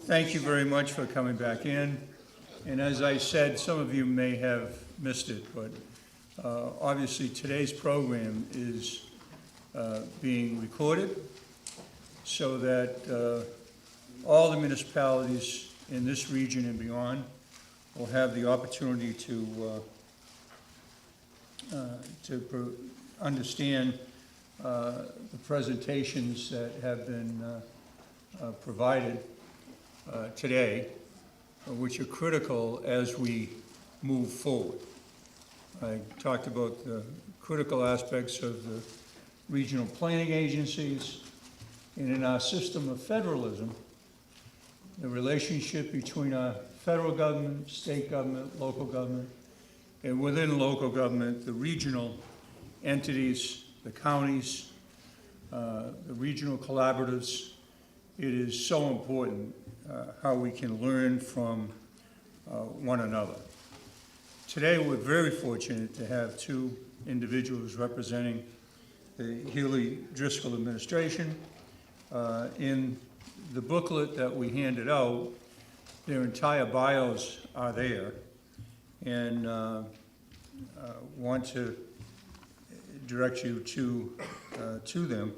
Thank you very much for coming back in. And as I said, some of you may have missed it, but obviously today's program is being recorded so that all the municipalities in this region and beyond will have the opportunity to understand the presentations that have been provided today, which are critical as we move forward. I talked about the critical aspects of the regional planning agencies, and in our system of federalism, the relationship between our federal government, state government, local government, and within local government, the regional entities, the counties, the regional collaboratives. It is so important how we can learn from one another. Today, we're very fortunate to have two individuals representing the Healy Driscoll administration. In the booklet that we handed out, their entire bios are there, and want to direct you to them.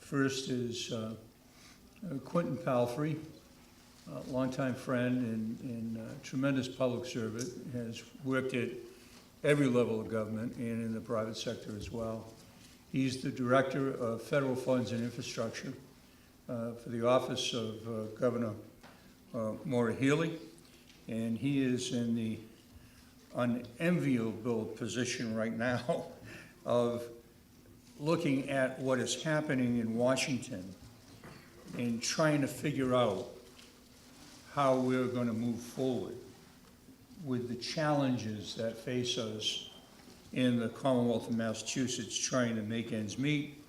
First is Quentin Palfrey, a longtime friend and tremendous public servant, has worked at every level of government and in the private sector as well. He's the Director of Federal Funds and Infrastructure for the Office of Governor Maura Healey, and he is in the unenviable position right now of looking at what is happening in Washington and trying to figure out how we're going to move forward with the challenges that face us in the Commonwealth of Massachusetts, trying to make ends meet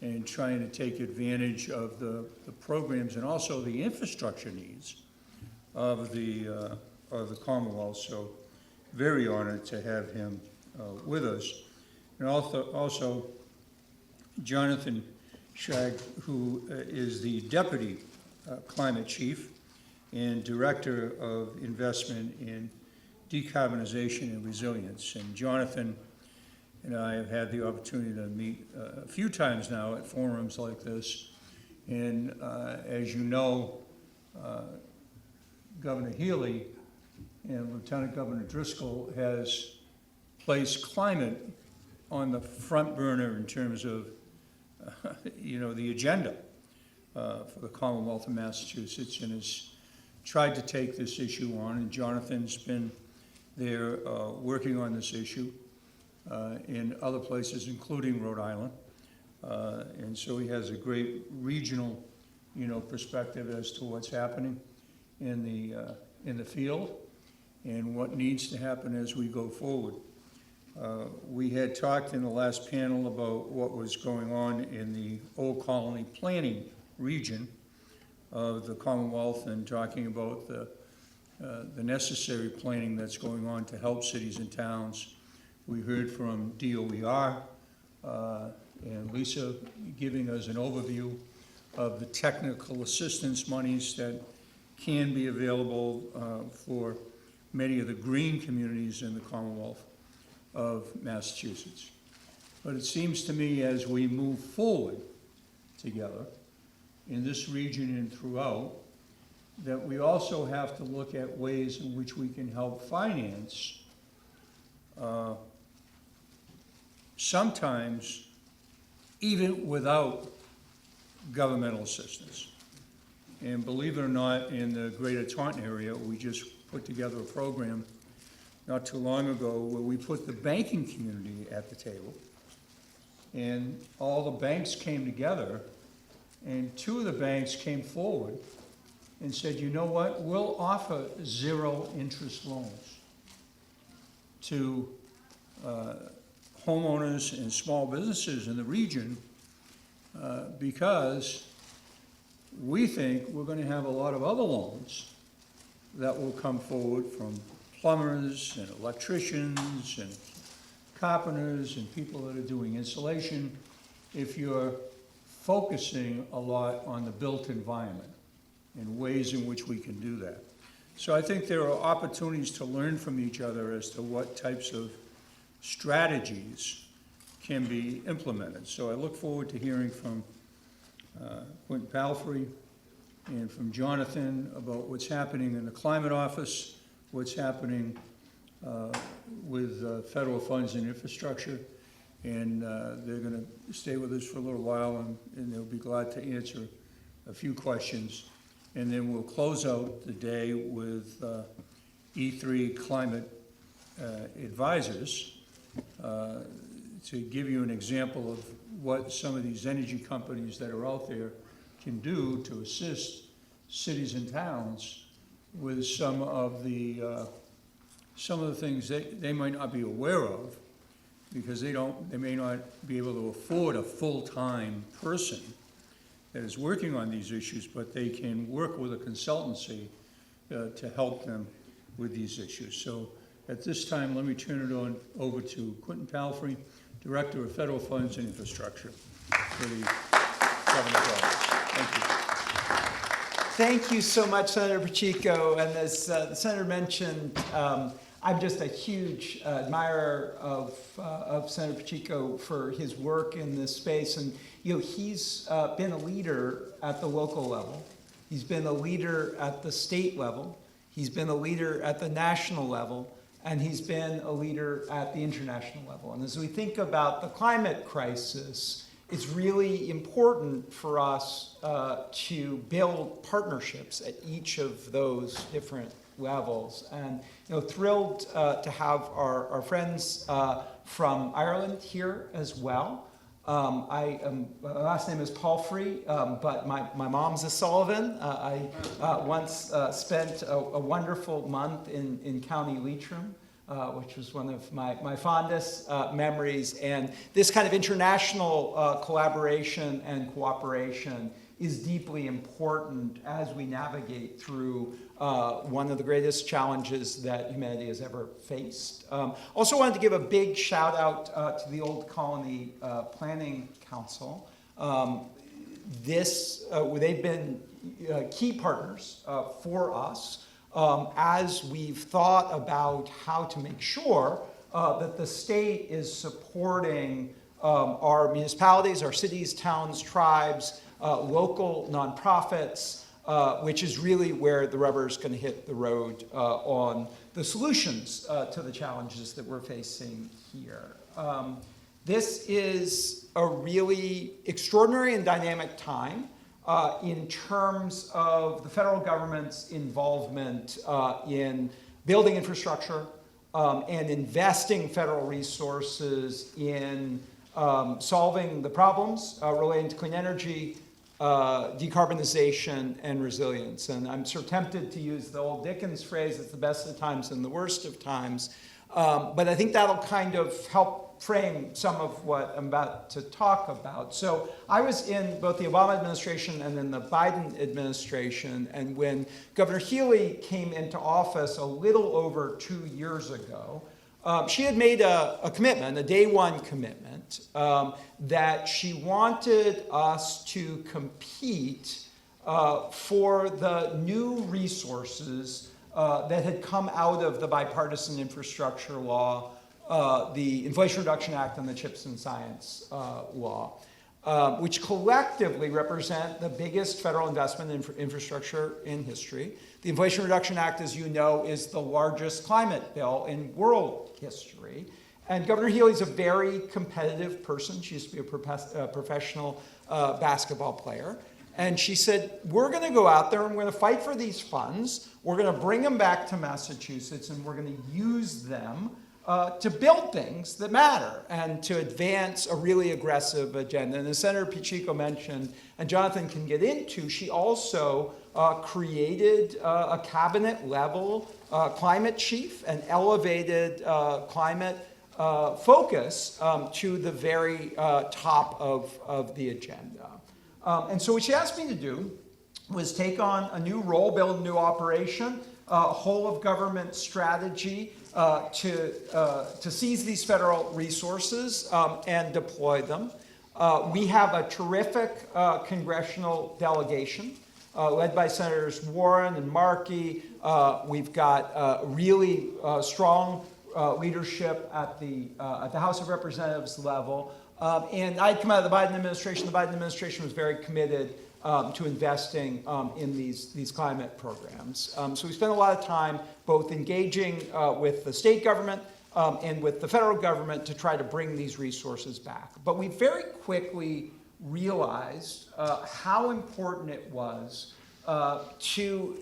and trying to take advantage of the programs and also the infrastructure needs of the Commonwealth. So very honored to have him with us. And also Jonathan Shag, who is the Deputy Climate Chief and Director of Investment in Decarbonization and Resilience. And Jonathan and I have had the opportunity to meet a few times now at forums like this. And as you know, Governor Healey and Lieutenant Governor Driscoll has placed climate on the front burner in terms of the agenda for the Commonwealth of Massachusetts, and has tried to take this issue on. And Jonathan's been there working on this issue in other places, including Rhode Island. And so he has a great regional, perspective as to what's happening in the field and what needs to happen as we go forward. We had talked in the last panel about what was going on in the Old Colony planning region of the Commonwealth, and talking about the necessary planning that's going on to help cities and towns. We heard from DOER and Lisa giving us an overview of the technical assistance monies that can be available for many of the green communities in the Commonwealth of Massachusetts. But it seems to me, as we move forward together in this region and throughout, that we also have to look at ways in which we can help finance sometimes even without governmental assistance. And believe it or not, in the greater Taunton area, we just put together a program not too long ago where we put the banking community at the table, and all the banks came together, and two of the banks came forward and said, you know what, we'll offer 0 interest loans to homeowners and small businesses in the region because we think we're going to have a lot of other loans that will come forward from plumbers and electricians and carpenters and people that are doing insulation, if you're focusing a lot on the built environment. and ways in which we can do that. So I think there are opportunities to learn from each other as to what types of strategies can be implemented. So I look forward to hearing from Quentin Palfrey and from Jonathan about what's happening in the Climate Office, what's happening with federal funds and infrastructure. And they're going to stay with us for a little while, and they'll be glad to answer a few questions. And then we'll close out the day with E3 Climate Advisors to give you an example of what some of these energy companies that are out there can do to assist cities and towns with some of the things they might not be aware of, because they may not be able to afford a full-time person that is working on these issues, but they can work with a consultancy to help them with these issues. So at this time, let me turn it over to Quentin Palfrey, Director of Federal Funds and Infrastructure for the Governor's Office. Thank you. Thank you so much, Senator Pacheco. And as the Senator mentioned, I'm just a huge admirer of Senator Pacheco for his work in this space. And he's been a leader at the local level. He's been a leader at the state level. He's been a leader at the national level. And he's been a leader at the international level. And as we think about the climate crisis, it's really important for us to build partnerships at each of those different levels. And thrilled to have our friends from Ireland here as well. My last name is Palfrey, but my mom's a Sullivan. I once spent a wonderful month in County Leitrim, which was one of my fondest memories. And this kind of international collaboration and cooperation is deeply important as we navigate through one of the greatest challenges that humanity has ever faced. Also wanted to give a big shout out to the Old Colony Planning Council. They've been key partners for us as we've thought about how to make sure that the state is supporting our municipalities, our cities, towns, tribes, local nonprofits, which is really where the rubber is going to hit the road on the solutions to the challenges that we're facing here. This is a really extraordinary and dynamic time in terms of the federal government's involvement in building infrastructure and investing federal resources in solving the problems relating to clean energy, decarbonization, and resilience. And I'm sort of tempted to use the old Dickens phrase, it's the best of times and the worst of times. But I think that'll kind of help frame some of what I'm about to talk about. So I was in both the Obama administration and in the Biden administration. And when Governor Healy came into office a little over 2 years ago, she had made a commitment, a day one commitment, that she wanted us to compete for the new resources that had come out of the bipartisan infrastructure law, the Inflation Reduction Act, and the CHIPS and Science law, which collectively represent the biggest federal investment in infrastructure in history. The Inflation Reduction Act, as you know, is the largest climate bill in world history. And Governor Healy's a very competitive person. She used to be a professional basketball player. And she said, we're going to go out there and we're going to fight for these funds. We're going to bring them back to Massachusetts and we're going to use them to build things that matter and to advance a really aggressive agenda. And as Senator Pacheco mentioned, and Jonathan can get into, she also created a cabinet-level climate chief and elevated climate focus to the very top of the agenda. And so what she asked me to do was take on a new role, build a new operation, whole of government strategy to seize these federal resources and deploy them. We have a terrific congressional delegation led by Senators Warren and Markey. We've got really strong leadership at the House of Representatives level. And I'd come out of the Biden administration. The Biden administration was very committed to investing in these climate programs. So we spent a lot of time both engaging with the state government and with the federal government to try to bring these resources back. But we very quickly realized how important it was to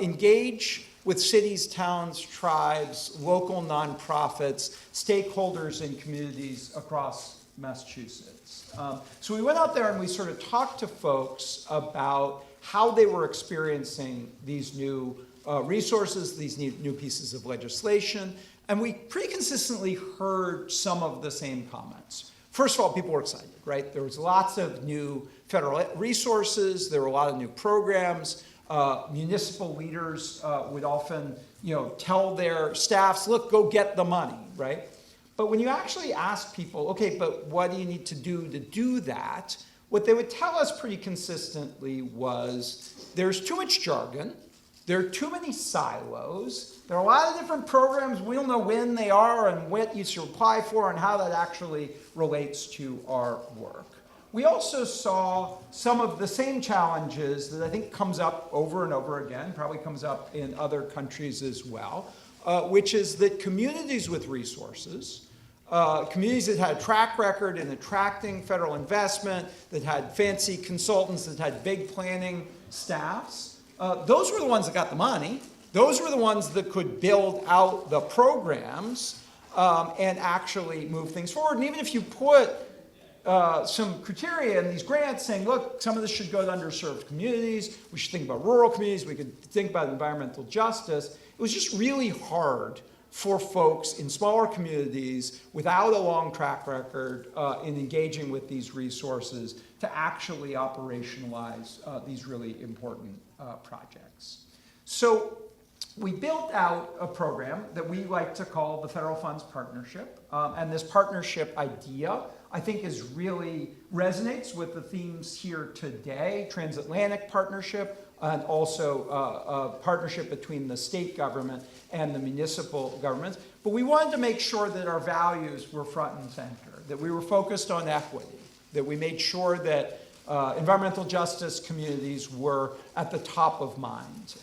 engage with cities, towns, tribes, local nonprofits, stakeholders, and communities across Massachusetts. So we went out there and we sort of talked to folks about how they were experiencing these new resources, these new pieces of legislation, and we pretty consistently heard some of the same comments. First of all, people were excited, right? There was lots of new federal resources, there were a lot of new programs. Municipal leaders would often, tell their staffs, look, go get the money, right? But when you actually ask people, okay, but what do you need to do that? What they would tell us pretty consistently was there's too much jargon, there are too many silos, there are a lot of different programs, we don't know when they are and what you should apply for and how that actually relates to our work. We also saw some of the same challenges that I think comes up over and over again, probably comes up in other countries as well, which is that communities with resources, communities that had a track record in attracting federal investment, that had fancy consultants, that had big planning staffs, those were the ones that got the money. Those were the ones that could build out the programs and actually move things forward. And even if you put some criteria in these grants saying, look, some of this should go to underserved communities, we should think about rural communities, we could think about environmental justice, it was just really hard for folks in smaller communities without a long track record in engaging with these resources to actually operationalize these really important projects. So we built out a program that we like to call the Federal Funds Partnership. And this partnership idea, I think, really resonates with the themes here today, Transatlantic partnership, and also a partnership between the state government and the municipal governments. But we wanted to make sure that our values were front and center, that we were focused on equity, that we made sure that environmental justice communities were at the top of mind.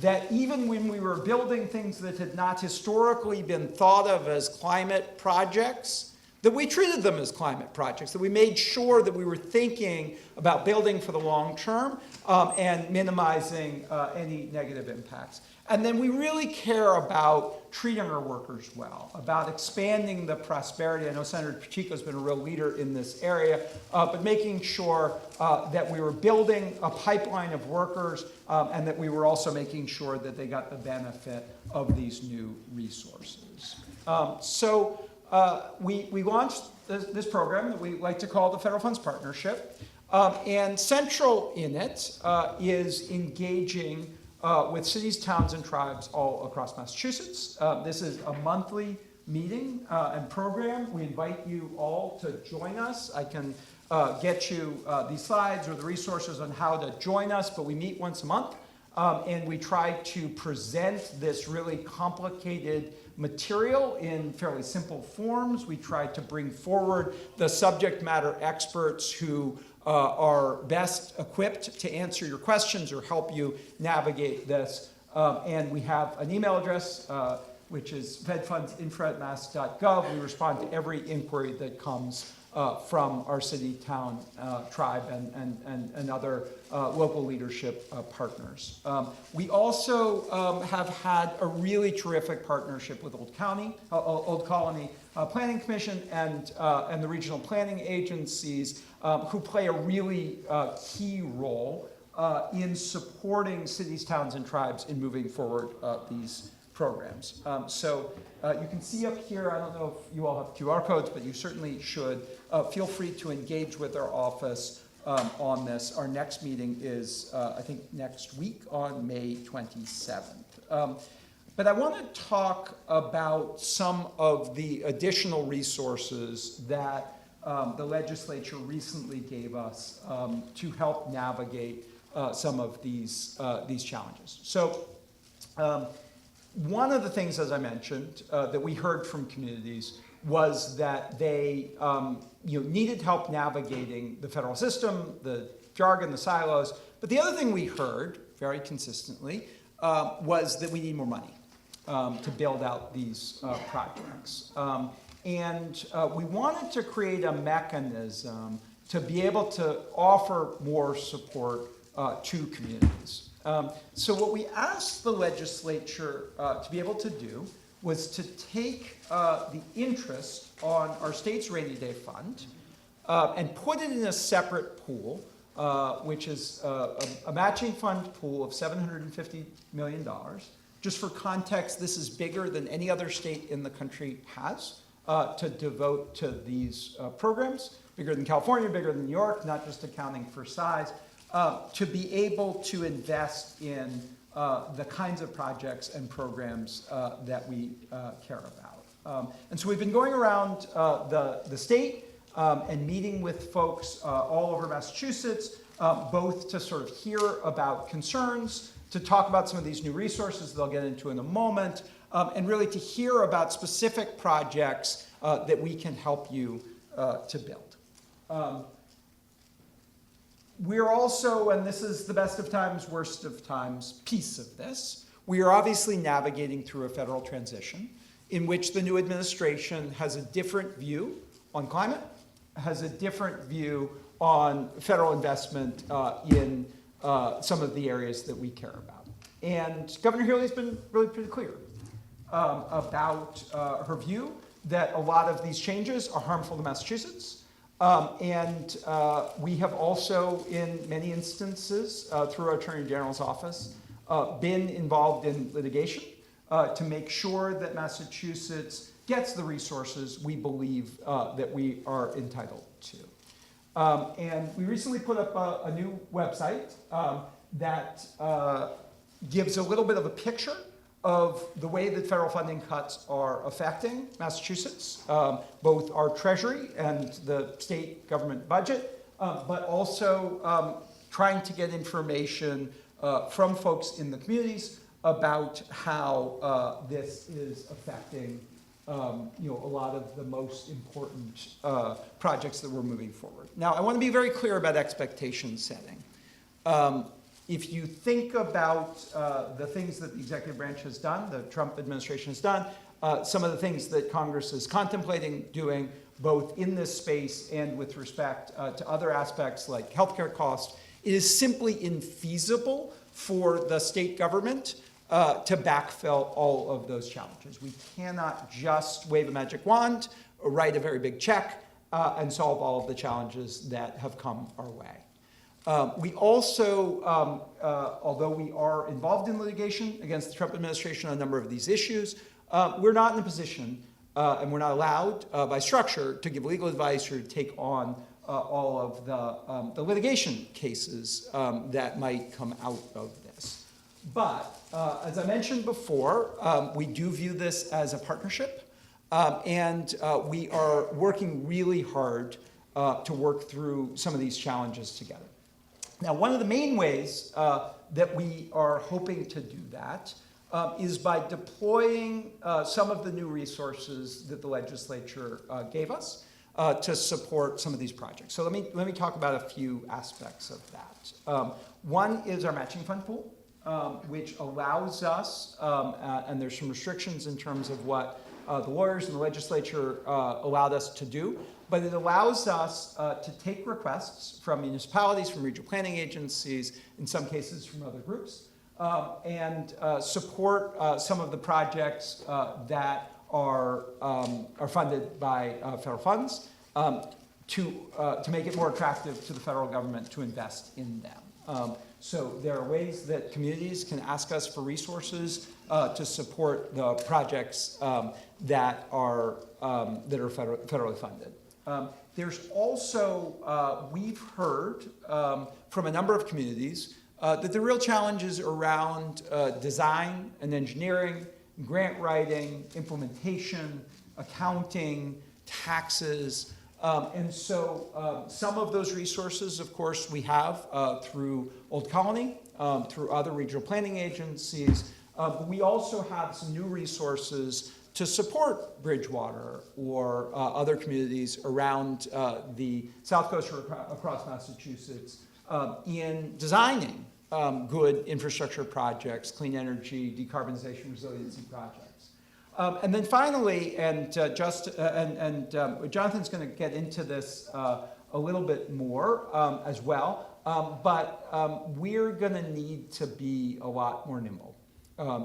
That even when we were building things that had not historically been thought of as climate projects, that we treated them as climate projects, that we made sure that we were thinking about building for the long term and minimizing any negative impacts. And then we really care about treating our workers well, about expanding the prosperity. I know Senator Pacheco's been a real leader in this area, but making sure that we were building a pipeline of workers and that we were also making sure that they got the benefit of these new resources. We launched this program that we like to call the Federal Funds Partnership, and central in it is engaging with cities, towns, and tribes all across Massachusetts. This is a monthly meeting and program. We invite you all to join us. I can get you these slides or the resources on how to join us, but we meet once a month, and we try to present this really complicated material in fairly simple forms. We try to bring forward the subject matter experts who are best equipped to answer your questions or help you navigate this. And we have an email address, which is fedfundsinfra@mass.gov. We respond to every inquiry that comes from our city, town, tribe, and other local leadership partners. We also have had a really terrific partnership with Old Colony Planning Commission and the regional planning agencies who play a really key role in supporting cities, towns, and tribes in moving forward these programs. You can see up here, I don't know if you all have QR codes, but you certainly should. Feel free to engage with our office on this. Our next meeting is, I think, next week on May 27th. But I want to talk about some of the additional resources that the legislature recently gave us to help navigate some of these challenges. So one of the things, as I mentioned, that we heard from communities was that they needed help navigating the federal system, the jargon, the silos. But the other thing we heard very consistently was that we need more money to build out these projects. And we wanted to create a mechanism to be able to offer more support to communities. So what we asked the legislature to be able to do was to take the interest on our state's rainy day fund and put it in a separate pool, which is a matching fund pool of $750 million. Just for context, this is bigger than any other state in the country has to devote to these programs, bigger than California, bigger than New York, not just accounting for size, to be able to invest in the kinds of projects and programs that we care about. And so we've been going around the state and meeting with folks all over Massachusetts, both to sort of hear about concerns, to talk about some of these new resources that I'll get into in a moment, and really to hear about specific projects that we can help you to build. We're also, and this is the best of times, worst of times piece of this, we are obviously navigating through a federal transition in which the new administration has a different view on climate, has a different view on federal investment in some of the areas that we care about. And Governor Healey's been really pretty clear about her view that a lot of these changes are harmful to Massachusetts. And we have also, in many instances, through our Attorney General's office, been involved in litigation to make sure that Massachusetts gets the resources we believe that we are entitled to. And we recently put up a new website that gives a little bit of a picture of the way that federal funding cuts are affecting Massachusetts, both our Treasury and the state government budget, but also trying to get information from folks in the communities about how this is affecting a lot of the most important projects that we're moving forward. Now, I want to be very clear about expectation setting. If you think about the things that the executive branch has done, the Trump administration has done, some of the things that Congress is contemplating doing, both in this space and with respect to other aspects like healthcare costs, it is simply infeasible for the state government to backfill all of those challenges. We cannot just wave a magic wand, or write a very big check, and solve all of the challenges that have come our way. We also, although we are involved in litigation against the Trump administration on a number of these issues, we're not in a position, and we're not allowed by structure to give legal advice or to take on all of the litigation cases that might come out of this. But as I mentioned before, we do view this as a partnership, and we are working really hard to work through some of these challenges together. Now, one of the main ways that we are hoping to do that is by deploying some of the new resources that the legislature gave us to support some of these projects. So let me talk about a few aspects of that. One is our matching fund pool, which allows us, and there's some restrictions in terms of what the lawyers and the legislature allowed us to do, but it allows us to take requests from municipalities, from regional planning agencies, in some cases from other groups, and support some of the projects that are funded by federal funds to make it more attractive to the federal government to invest in them. So there are ways that communities can ask us for resources to support the projects that are federally funded. There's also, we've heard from a number of communities that the real challenges around design and engineering, grant writing, implementation, accounting, taxes, And so some of those resources, of course, we have through Old Colony, through other regional planning agencies. But we also have some new resources to support Bridgewater or other communities around the South Coast or across Massachusetts in designing good infrastructure projects, clean energy, decarbonization, resiliency projects. And then finally, Jonathan's going to get into this a little bit more as well, but we're going to need to be a lot more nimble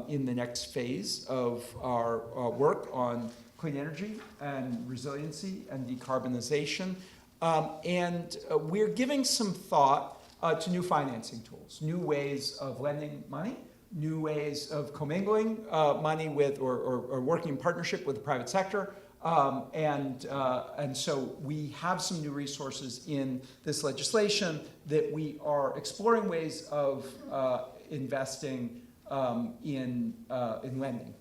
in the next phase of our work on clean energy and resiliency and decarbonization. We're giving some thought to new financing tools, new ways of lending money, new ways of commingling money with or working in partnership with the private sector. And so we have some new resources in this legislation that we are exploring ways of investing in lending.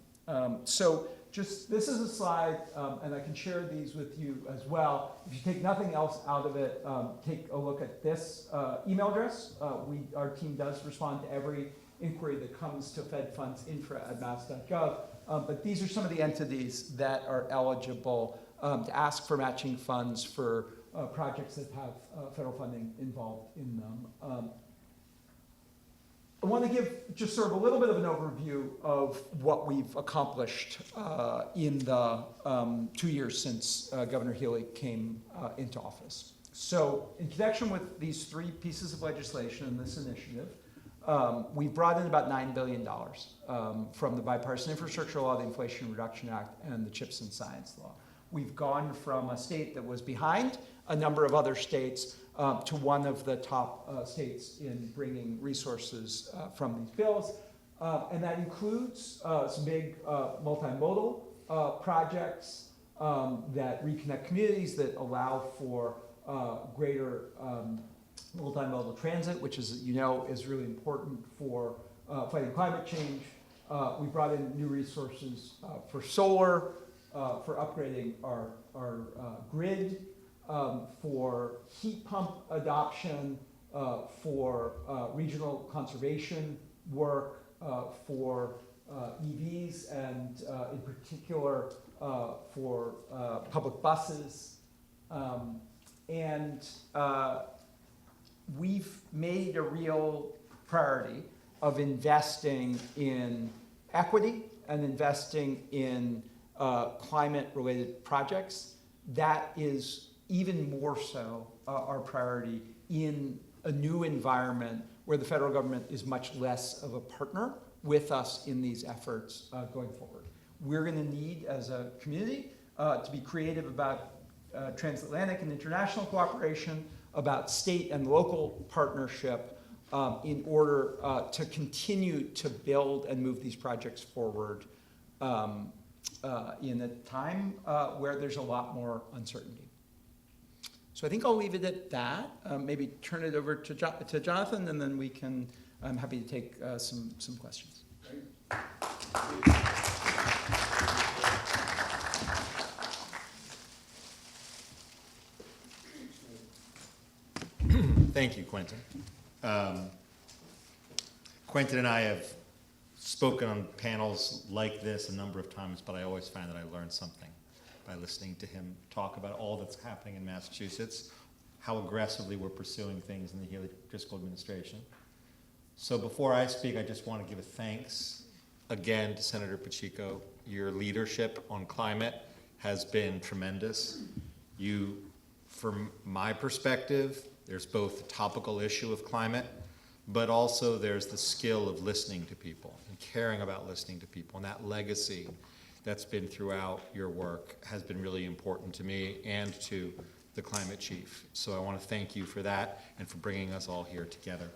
So just, this is a slide, and I can share these with you as well. If you take nothing else out of it, take a look at this email address. Our team does respond to every inquiry that comes to fedfundsinfra@mass.gov. But these are some of the entities that are eligible to ask for matching funds for projects that have federal funding involved in them. I want to give just sort of a little bit of an overview of what we've accomplished in the 2 years since Governor Healy came into office. So in connection with these three pieces of legislation and this initiative, we brought in about $9 billion from the Bipartisan Infrastructure Law, the Inflation Reduction Act, and the CHIPS and Science Law. We've gone from a state that was behind a number of other states to one of the top states in bringing resources from these bills. And that includes some big multimodal projects that reconnect communities, that allow for greater multimodal transit, which, as you know, is really important for fighting climate change. We brought in new resources for solar, for upgrading our grid, for heat pump adoption, for regional conservation work, for EVs, and in particular for public buses. We've made a real priority of investing in equity and investing in climate-related projects. That is even more so our priority in a new environment where the federal government is much less of a partner with us in these efforts going forward. We're going to need, as a community, to be creative about transatlantic and international cooperation, about state and local partnership in order to continue to build and move these projects forward in a time where there's a lot more uncertainty. So I think I'll leave it at that. Maybe turn it over to Jonathan, and then we can, I'm happy to take some questions. Thank you, Quentin. Quentin and I have spoken on panels like this a number of times, but I always find that I learn something by listening to him talk about all that's happening in Massachusetts, how aggressively we're pursuing things in the Healy Driscoll administration. So before I speak, I just want to give a thanks again to Senator Pacheco. Your leadership on climate has been tremendous. You, from my perspective, there's both the topical issue of climate, but also there's the skill of listening to people and caring about listening to people. And that legacy that's been throughout your work has been really important to me and to the climate chief. So I want to thank you for that and for bringing us all here together.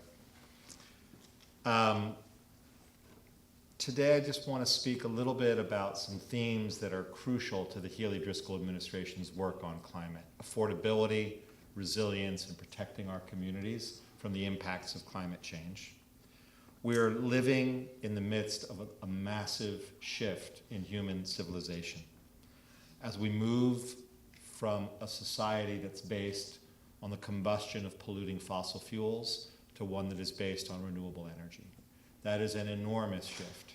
Today I just want to speak a little bit about some themes that are crucial to the Healy Driscoll administration's work on climate: affordability, resilience, and protecting our communities from the impacts of climate change. We're living in the midst of a massive shift in human civilization. As we move from a society that's based on the combustion of polluting fossil fuels to one that is based on renewable energy. That is an enormous shift.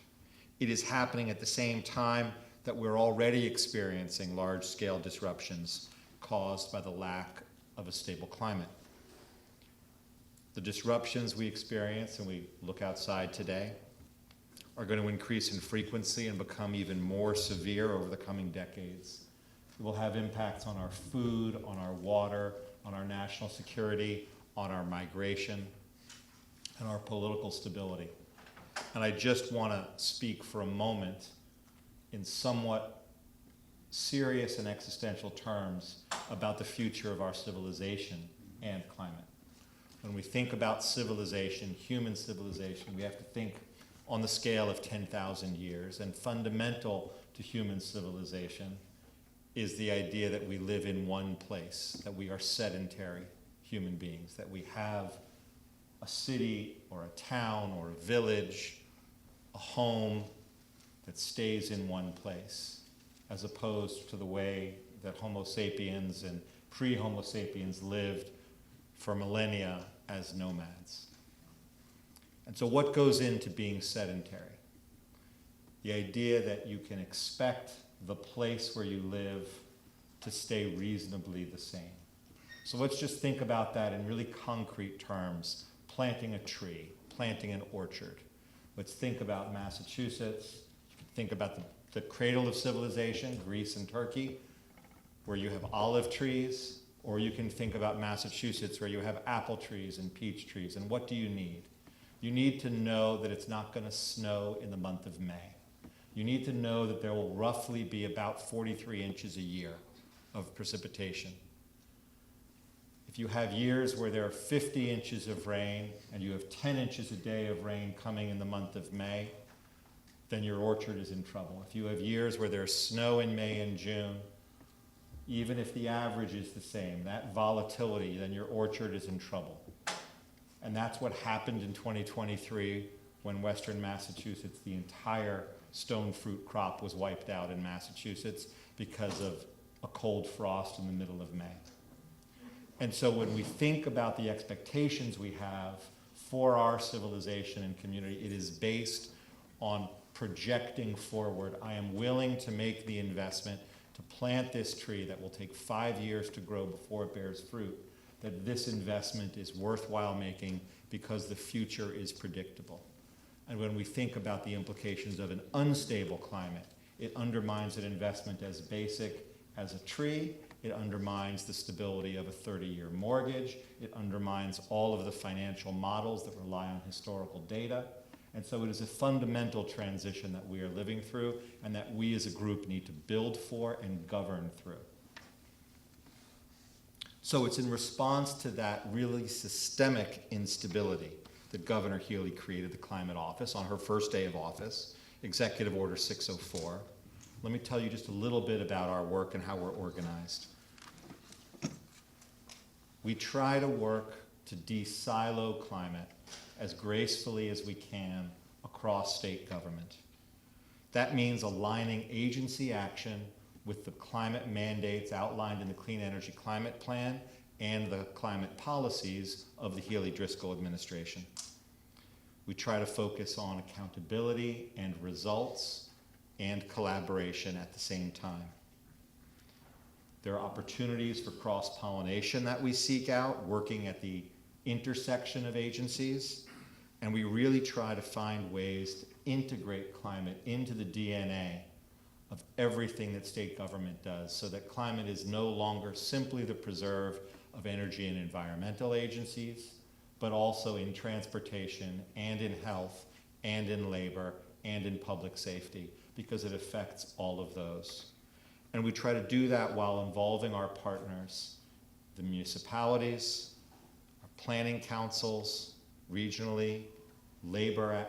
It is happening at the same time that we're already experiencing large-scale disruptions caused by the lack of a stable climate. The disruptions we experience, and we look outside today, are going to increase in frequency and become even more severe over the coming decades. It will have impacts on our food, on our water, on our national security, on our migration, and our political stability. And I just want to speak for a moment in somewhat serious and existential terms about the future of our civilization and climate. When we think about civilization, human civilization, we have to think on the scale of 10,000 years. And fundamental to human civilization is the idea that we live in one place, that we are sedentary human beings, that we have a city or a town or a village, a home that stays in one place, as opposed to the way that Homo sapiens and pre-Homo sapiens lived for millennia as nomads. And so what goes into being sedentary? The idea that you can expect the place where you live to stay reasonably the same. So let's just think about that in really concrete terms. Planting a tree, planting an orchard. Let's think about Massachusetts. Think about the cradle of civilization, Greece and Turkey, where you have olive trees, or you can think about Massachusetts, where you have apple trees and peach trees. And what do you need? You need to know that it's not going to snow in the month of May. You need to know that there will roughly be about 43 inches a year of precipitation. If you have years where there are 50 inches of rain and you have 10 inches a day of rain coming in the month of May, then your orchard is in trouble. If you have years where there's snow in May and June, even if the average is the same, that volatility, then your orchard is in trouble. And that's what happened in 2023 when Western Massachusetts, the entire stone fruit crop was wiped out in Massachusetts because of a cold frost in the middle of May. And so when we think about the expectations we have for our civilization and community, it is based on projecting forward. I am willing to make the investment to plant this tree that will take 5 years to grow before it bears fruit, that this investment is worthwhile making because the future is predictable. And when we think about the implications of an unstable climate, it undermines an investment as basic as a tree. It undermines the stability of a 30-year mortgage. It undermines all of the financial models that rely on historical data. And so it is a fundamental transition that we are living through and that we as a group need to build for and govern through. So it's in response to that really systemic instability that Governor Healy created the Climate Office on her first day of office, Executive Order 604. Let me tell you just a little bit about our work and how we're organized. We try to work to de-silo climate as gracefully as we can across state government. That means aligning agency action with the climate mandates outlined in the Clean Energy Climate Plan and the climate policies of the Healy-Driscoll administration. We try to focus on accountability and results and collaboration at the same time. There are opportunities for cross-pollination that we seek out, working at the intersection of agencies, and we really try to find ways to integrate climate into the DNA of everything that state government does, so that climate is no longer simply the preserve of energy and environmental agencies, but also in transportation and in health and in labor and in public safety, because it affects all of those. And we try to do that while involving our partners, the municipalities, our planning councils, regionally, labor,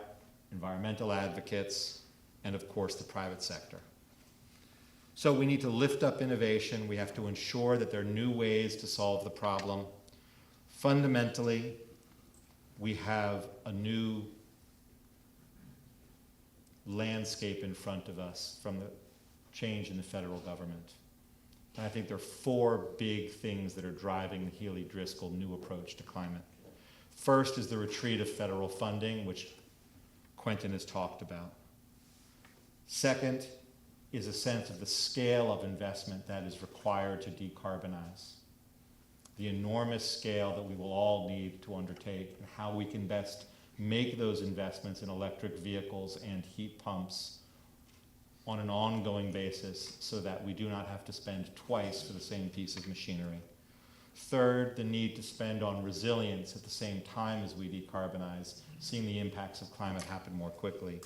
environmental advocates, and of course the private sector. So we need to lift up innovation. We have to ensure that there are new ways to solve the problem. Fundamentally, we have a new landscape in front of us from the change in the federal government. And I think there are four big things that are driving the Healy-Driscoll new approach to climate. First is the retreat of federal funding, which Quentin has talked about. Second is a sense of the scale of investment that is required to decarbonize, the enormous scale that we will all need to undertake, and how we can best make those investments in electric vehicles and heat pumps on an ongoing basis so that we do not have to spend twice for the same piece of machinery. Third, the need to spend on resilience at the same time as we decarbonize, seeing the impacts of climate happen more quickly.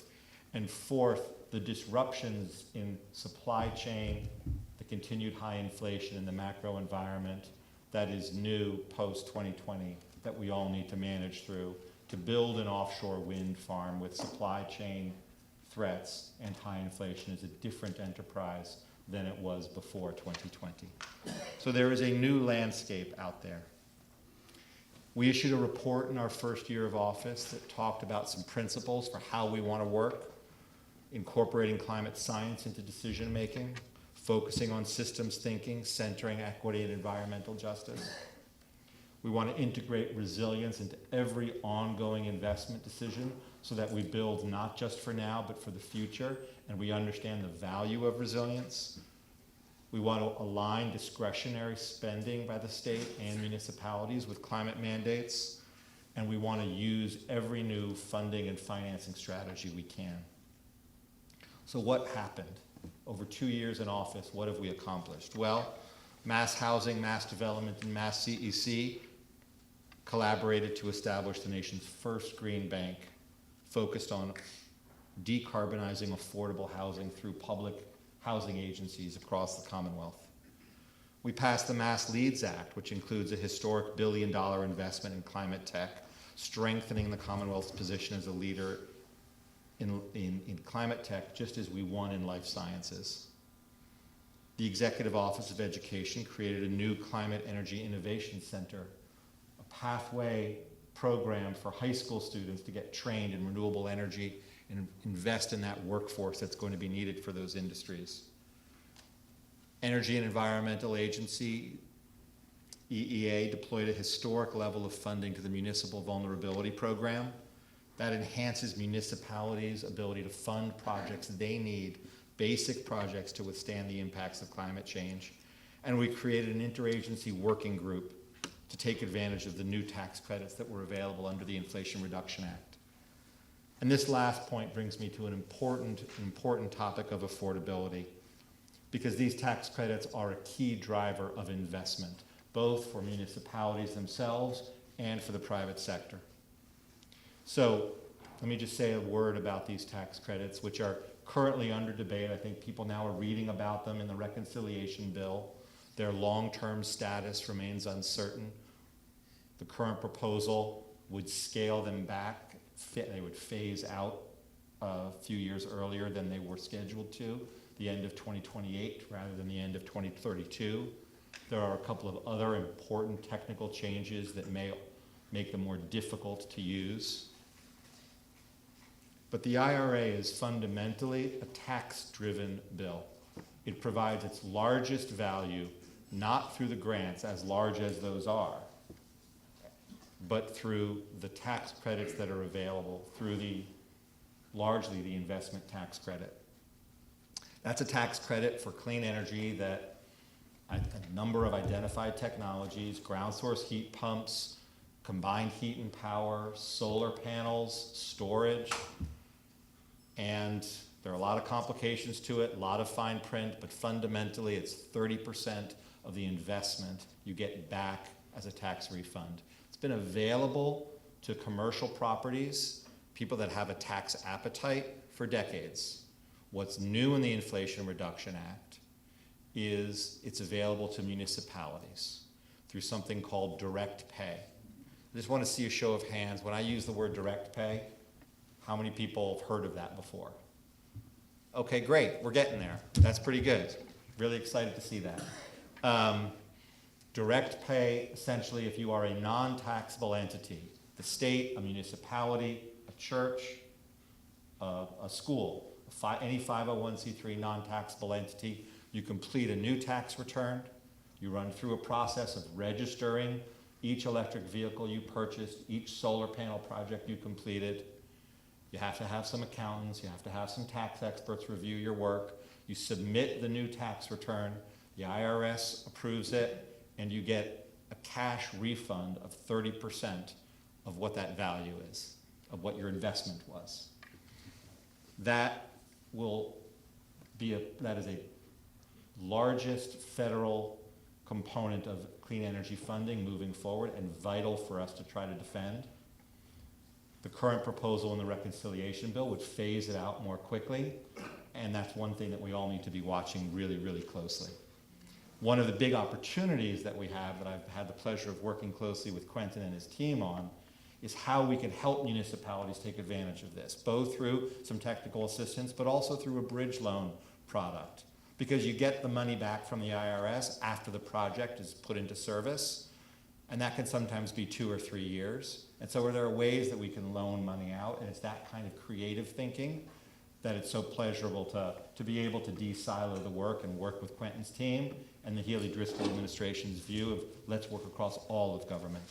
And fourth, the disruptions in supply chain, the continued high inflation in the macro environment that is new post-2020 that we all need to manage through to build an offshore wind farm with supply chain threats and high inflation is a different enterprise than it was before 2020. So there is a new landscape out there. We issued a report in our first year of office that talked about some principles for how we want to work, incorporating climate science into decision making, focusing on systems thinking, centering equity and environmental justice. We want to integrate resilience into every ongoing investment decision so that we build not just for now, but for the future, and we understand the value of resilience. We want to align discretionary spending by the state and municipalities with climate mandates, and we want to use every new funding and financing strategy we can. So what happened? Over 2 years in office, what have we accomplished? Well, Mass Housing, Mass Development, and Mass CEC collaborated to establish the nation's first green bank focused on decarbonizing affordable housing through public housing agencies across the Commonwealth. We passed the Mass Leads Act, which includes a historic $1 billion investment in climate tech, strengthening the Commonwealth's position as a leader in climate tech, just as we won in life sciences. The Executive Office of Education created a new Climate Energy Innovation Center, a pathway program for high school students to get trained in renewable energy and invest in that workforce that's going to be needed for those industries. Energy and Environmental Agency, EEA, deployed a historic level of funding to the Municipal Vulnerability Program that enhances municipalities' ability to fund projects they need, basic projects to withstand the impacts of climate change. And we created an interagency working group to take advantage of the new tax credits that were available under the Inflation Reduction Act. And this last point brings me to an important topic of affordability, because these tax credits are a key driver of investment, both for municipalities themselves and for the private sector. So let me just say a word about these tax credits, which are currently under debate. I think people now are reading about them in the reconciliation bill. Their long-term status remains uncertain. The current proposal would scale them back. They would phase out a few years earlier than they were scheduled to, the end of 2028 rather than the end of 2032. There are a couple of other important technical changes that may make them more difficult to use. But the IRA is fundamentally a tax-driven bill. It provides its largest value not through the grants, as large as those are, but through the tax credits that are available through largely the investment tax credit. That's a tax credit for clean energy that a number of identified technologies, ground source heat pumps, combined heat and power, solar panels, storage, and there are a lot of complications to it, a lot of fine print, but fundamentally it's 30% of the investment you get back as a tax refund. It's been available to commercial properties, people that have a tax appetite, for decades. What's new in the Inflation Reduction Act is it's available to municipalities through something called direct pay. I just want to see a show of hands. When I use the word direct pay, how many people have heard of that before? Okay, great, we're getting there. That's pretty good. Really excited to see that. Direct pay, essentially, if you are a non-taxable entity, the state, a municipality, a church, a school, any 501c3 non-taxable entity, You complete a new tax return. You run through a process of registering each electric vehicle you purchased, each solar panel project you completed. You have to have some accountants, you have to have some tax experts review your work. You submit the new tax return, the IRS approves it, and you get a cash refund of 30% of what that value is, of what your investment was. That is a largest federal component of clean energy funding moving forward and vital for us to try to defend. The current proposal in the reconciliation bill would phase it out more quickly, and that's one thing that we all need to be watching really, really closely. One of the big opportunities that we have, that I've had the pleasure of working closely with Quentin and his team on, is how we can help municipalities take advantage of this, both through some technical assistance, but also through a bridge loan product. Because you get the money back from the IRS after the project is put into service, and that can sometimes be 2 or 3 years. And so there are ways that we can loan money out, and it's that kind of creative thinking that it's so pleasurable to be able to de-silo the work and work with Quentin's team and the Healy Driscoll administration's view of let's work across all of government.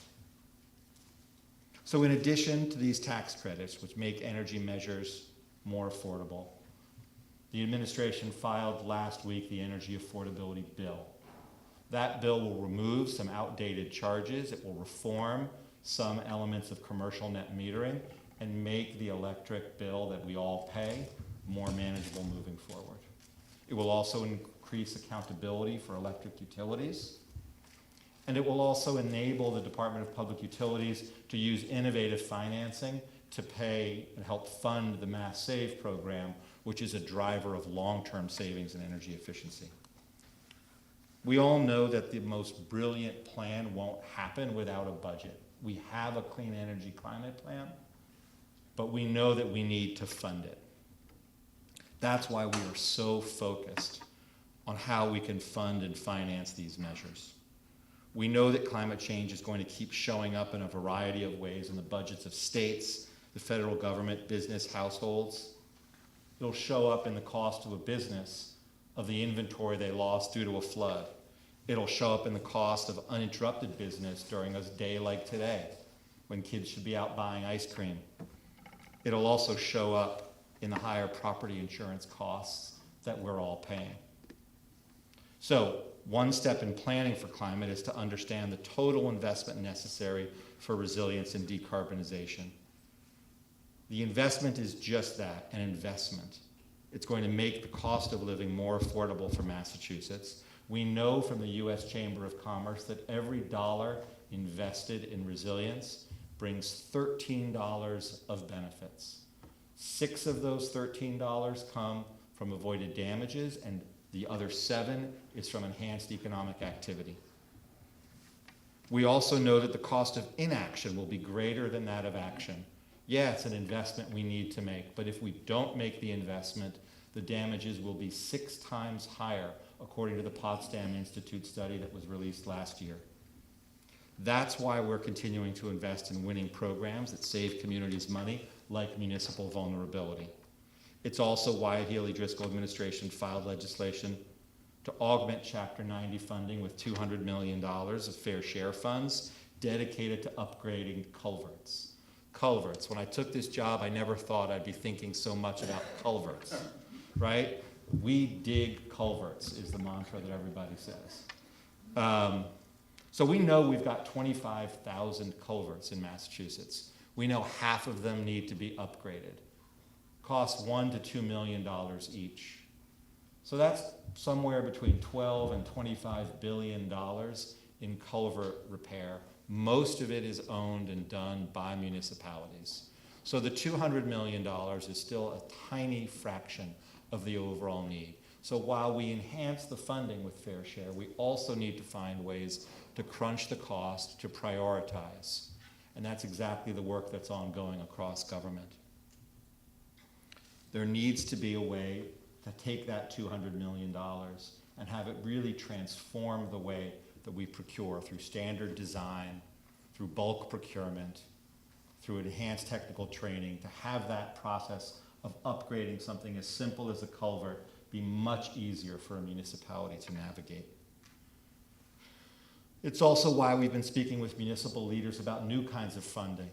So in addition to these tax credits, which make energy measures more affordable, the administration filed last week the Energy Affordability Bill. That bill will remove some outdated charges. It will reform some elements of commercial net metering and make the electric bill that we all pay more manageable moving forward. It will also increase accountability for electric utilities. And it will also enable the Department of Public Utilities to use innovative financing to pay and help fund the Mass Save program, which is a driver of long-term savings in energy efficiency. We all know that the most brilliant plan won't happen without a budget. We have a clean energy climate plan, but we know that we need to fund it. That's why we are so focused on how we can fund and finance these measures. We know that climate change is going to keep showing up in a variety of ways in the budgets of states, the federal government, business, households. It'll show up in the cost of a business of the inventory they lost due to a flood. It'll show up in the cost of uninterrupted business during a day like today, when kids should be out buying ice cream. It'll also show up in the higher property insurance costs that we're all paying. So, one step in planning for climate is to understand the total investment necessary for resilience and decarbonization. The investment is just that, an investment. It's going to make the cost of living more affordable for Massachusetts. We know from the U.S. Chamber of Commerce that every dollar invested in resilience brings $13 of benefits. 6 of those $13 come from avoided damages, and the other 7 is from enhanced economic activity. We also know that the cost of inaction will be greater than that of action. Yeah, it's an investment we need to make, but if we don't make the investment, the damages will be 6 times higher, according to the Potsdam Institute study that was released last year. That's why we're continuing to invest in winning programs that save communities money, like municipal vulnerability. It's also why the Healy Driscoll administration filed legislation to augment Chapter 90 funding with $200 million of fair share funds dedicated to upgrading culverts. Culverts. When I took this job, I never thought I'd be thinking so much about culverts, right? We dig culverts is the mantra that everybody says. So we know we've got 25,000 culverts in Massachusetts. We know half of them need to be upgraded. Cost $1 to $2 million each. So that's somewhere between $12 and $25 billion in culvert repair. Most of it is owned and done by municipalities. So the $200 million is still a tiny fraction of the overall need. So while we enhance the funding with fair share, we also need to find ways to crunch the cost, to prioritize. And that's exactly the work that's ongoing across government. There needs to be a way to take that $200 million and have it really transform the way that we procure through standard design, through bulk procurement, through enhanced technical training, to have that process of upgrading something as simple as a culvert be much easier for a municipality to navigate. It's also why we've been speaking with municipal leaders about new kinds of funding,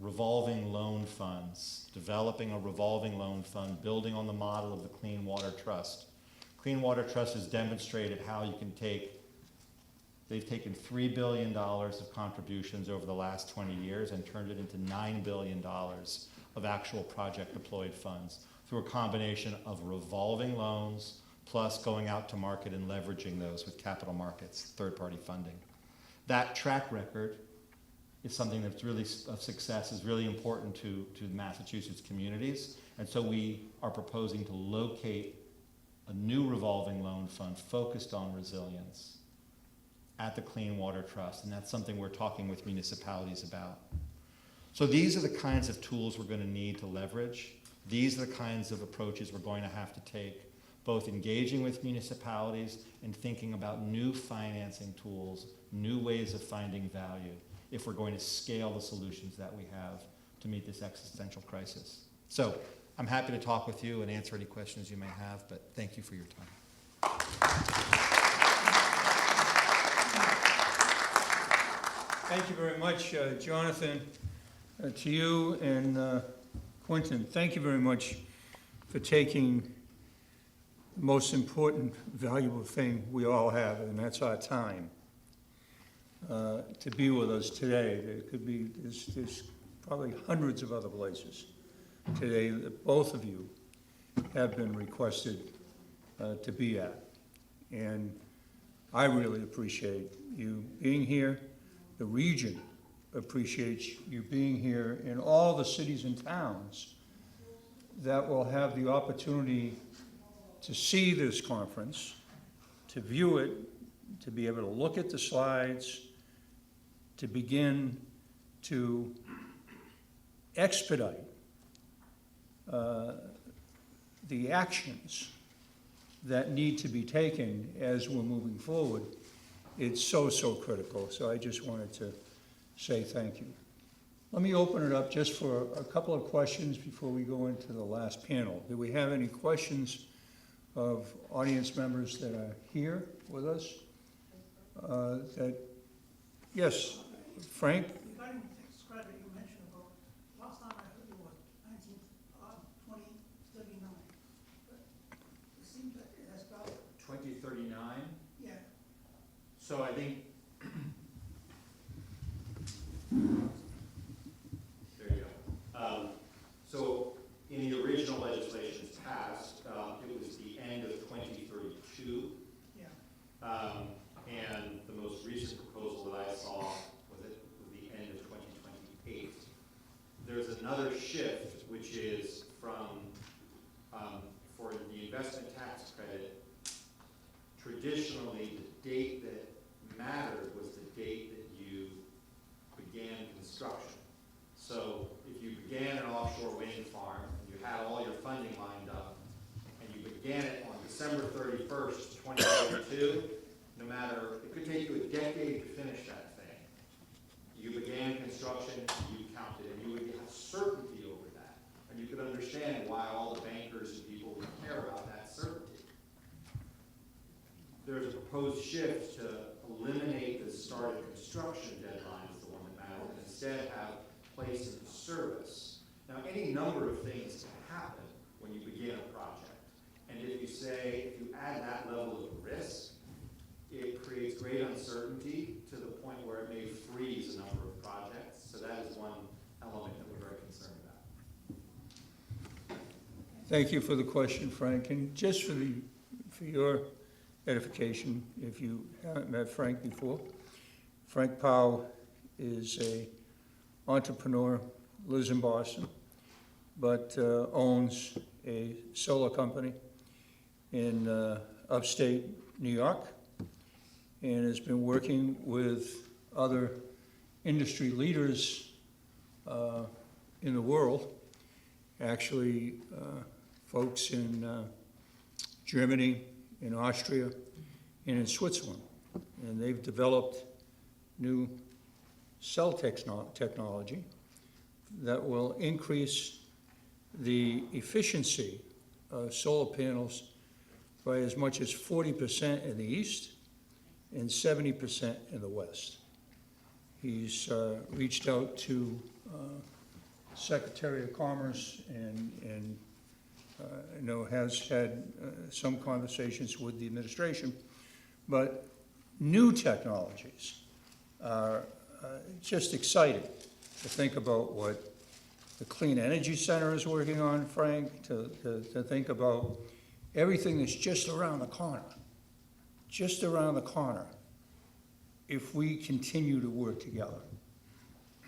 revolving loan funds, developing a revolving loan fund, building on the model of the Clean Water Trust. Clean Water Trust has demonstrated how you can they've taken $3 billion of contributions over the last 20 years and turned it into $9 billion of actual project deployed funds through a combination of revolving loans plus going out to market and leveraging those with capital markets, third-party funding. That track record is something that's really of success, is really important to Massachusetts communities. And so we are proposing to locate a new revolving loan fund focused on resilience at the Clean Water Trust. And that's something we're talking with municipalities about. So these are the kinds of tools we're going to need to leverage. These are the kinds of approaches we're going to have to take, both engaging with municipalities and thinking about new financing tools, new ways of finding value, if we're going to scale the solutions that we have to meet this existential crisis. So I'm happy to talk with you and answer any questions you may have, but thank you for your time. Thank you very much, Jonathan. To you and Quentin, thank you very much for taking the most important, valuable thing we all have, and that's our time, to be with us today. There's probably hundreds of other places today that both of you have been requested to be at. And I really appreciate you being here. The region appreciates you being here, in all the cities and towns that will have the opportunity to see this conference, to view it, to be able to look at the slides, to begin to expedite the actions that need to be taken as we're moving forward. It's so, so critical. So I just wanted to say thank you. Let me open it up just for a couple of questions before we go into the last panel. Do we have any questions of audience members that are here with us? Yes, Frank? Regarding the tax credit you mentioned about, last time I heard you was 2039. But it seems that it has got, 2039. yeah, So I think, there you go. So in the original legislation passed, it was the end of 2032. yeah. And the most recent proposal that I saw was the end of 2028. There's another shift, which is from, for the investment tax credit, traditionally the date that mattered was the date that you began construction. So if you began an offshore wind farm and you had all your funding lined up and you began it on December 31st, 2022, no matter, it could take you a decade to finish that thing. You began construction, you counted, and you would have certainty over that. And you could understand why all the bankers and people would care about that certainty. There's a proposed shift to eliminate the start of construction deadline as the one that matters, and instead have place into service. Now, any number of things can happen when you begin a project. And if you add that level of risk, it creates great uncertainty to the point where it may freeze a number of projects. So that is one element that we're very concerned about. Thank you for the question, Frank. And just for your edification, if you haven't met Frank before, Frank Powell is an entrepreneur, lives in Boston, but owns a solar company in upstate New York, and has been working with other industry leaders in the world, actually folks in Germany, in Austria, and in Switzerland. And they've developed new cell technology that will increase the efficiency of solar panels by as much as 40% in the east and 70% in the west. He's reached out to Secretary of Commerce and I know has had some conversations with the administration, but new technologies are just exciting to think about what the Clean Energy Center is working on, Frank, to think about everything that's just around the corner, if we continue to work together.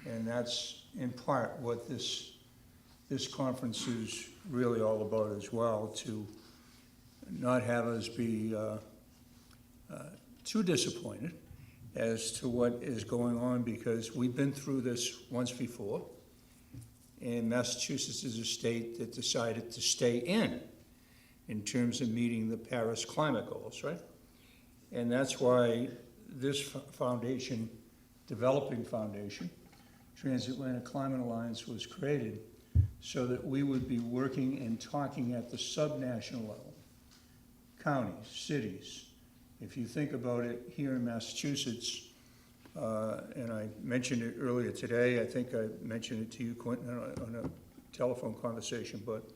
And that's in part what this conference is really all about as well, to not have us be too disappointed as to what is going on, because we've been through this once before, and Massachusetts is a state that decided to stay in terms of meeting the Paris climate goals, right? And that's why this foundation, developing foundation, Transatlantic Climate Alliance, was created so that we would be working and talking at the subnational level, counties, cities. If you think about it here in Massachusetts, and I mentioned it earlier today, I think I mentioned it to you, Quentin, on a telephone conversation, but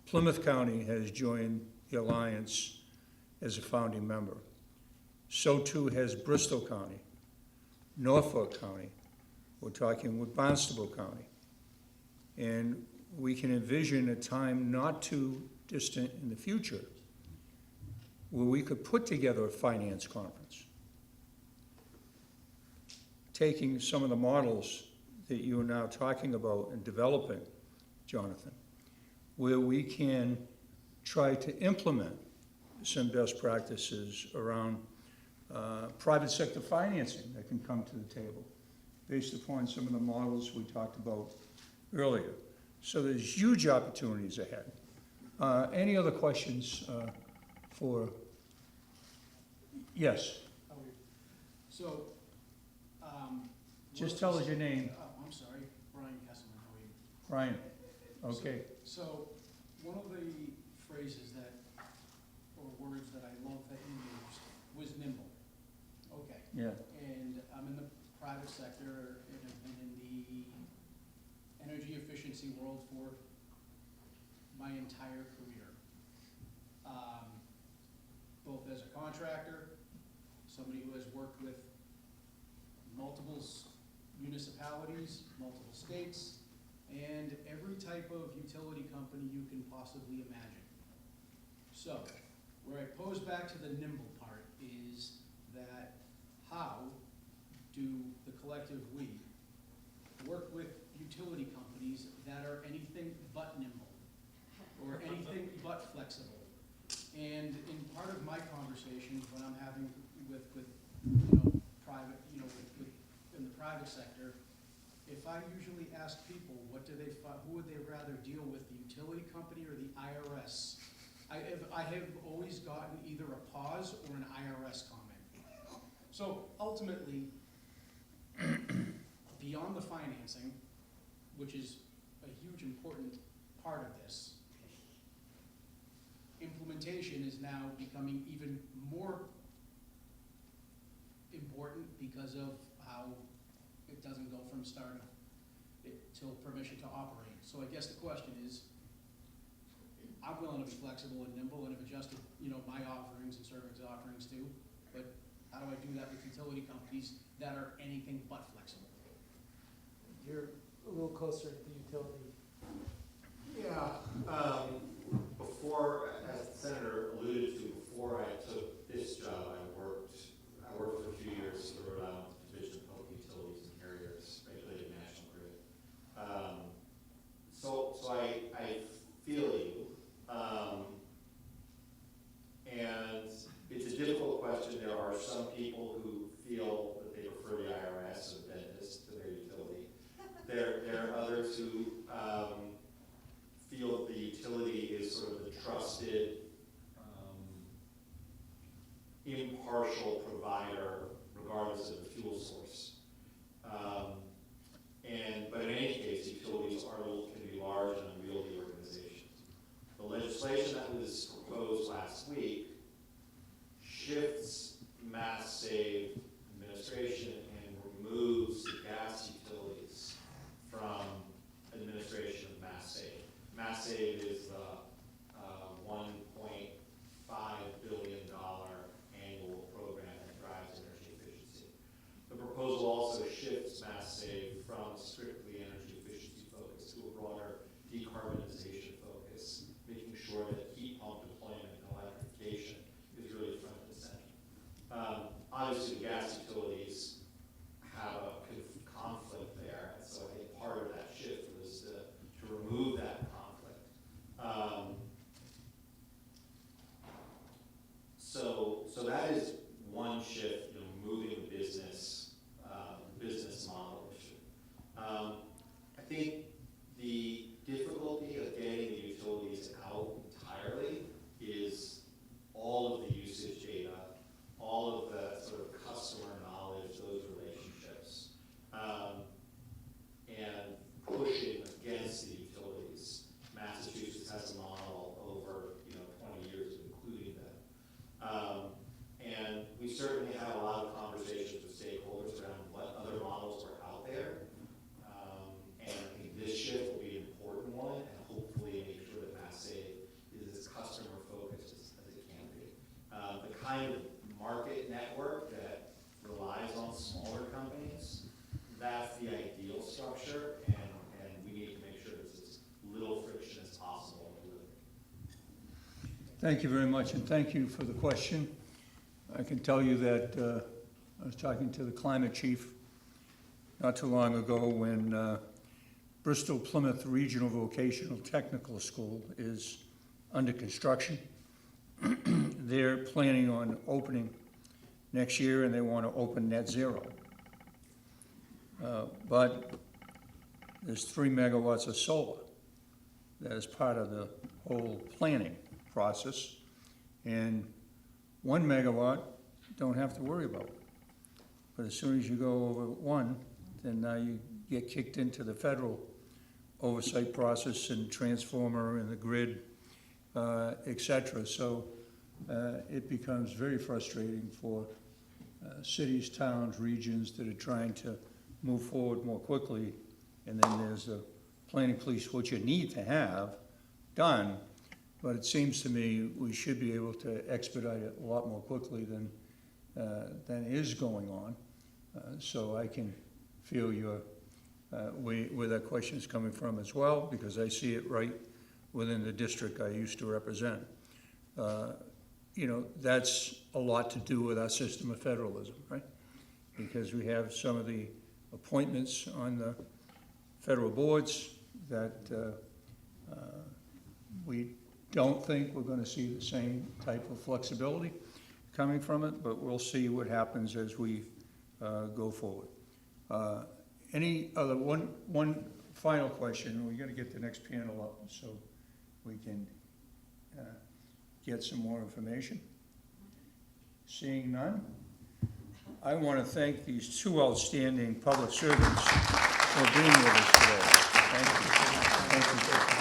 Plymouth County has joined the alliance as a founding member. So too has Bristol County, Norfolk County. We're talking with Barnstable County. And we can envision a time not too distant in the future where we could put together a finance conference, taking some of the models that you are now talking about and developing, Jonathan, where we can try to implement some best practices around private sector financing that can come to the table based upon some of the models we talked about earlier. So there's huge opportunities ahead. Any other questions for, yes, So, just tell us your name, I'm sorry, Brian Kesselman, how are you? Brian. Okay, So, one of the phrases that, or words that I love that you used was nimble. Okay. yeah, And I'm in the private sector and I've been in the energy efficiency world for my entire career. Both as a contractor, somebody who has worked with multiple municipalities, multiple states, and every type of utility company you can possibly imagine. So, where I pose back to the nimble part is that how do the collective we work with utility companies that are anything but nimble or anything but flexible? And in part of my conversations when I'm having with private, in the private sector, if I usually ask people who would they rather deal with, the utility company or the IRS, I have always gotten either a pause or an IRS comment. So ultimately, beyond the financing, which is a huge important part of this, implementation is now becoming even more important because of how it doesn't go from start till permission to operate. So I guess the question is, I'm willing to be flexible and nimble and have adjusted, my offerings and service offerings too, but how do I do that with utility companies that are anything but flexible? You're a little closer to the utility. Yeah, before, as the Senator alluded to, before I took this job, I worked for a few years for the Rhode Island Division of Public Utilities and Carriers, regulated National Grid. So I feel you. And it's a difficult question. There are some people who feel that they prefer the IRS or the dentist to their utility. There are others who feel the utility is sort of the trusted, impartial Thank you very much, and thank you for the question. I can tell you that I was talking to the climate chief not too long ago when Bristol Plymouth Regional Vocational Technical School is under construction. They're planning on opening next year, and they want to open net zero. But there's 3 megawatts of solar that is part of the whole planning process, and 1 megawatt don't have to worry about. But as soon as you go over 1, then now you get kicked into the federal oversight process and transformer and the grid, et cetera. So it becomes very frustrating for cities, towns, regions that are trying to move forward more quickly. And then there's the planning police, which you need to have done. But it seems to me we should be able to expedite it a lot more quickly than is going on. So I can feel your where that question is coming from as well, because I see it right within the district I used to represent. You know, that's a lot to do with our system of federalism, right? Because we have some of the appointments on the federal boards that we don't think we're going to see the same type of flexibility coming from it, but we'll see what happens as we go forward. Any other, one final question, we got to get the next panel up so we can get some more information. Seeing none, I want to thank these two outstanding public servants for being with us today. Thank you. Thank you.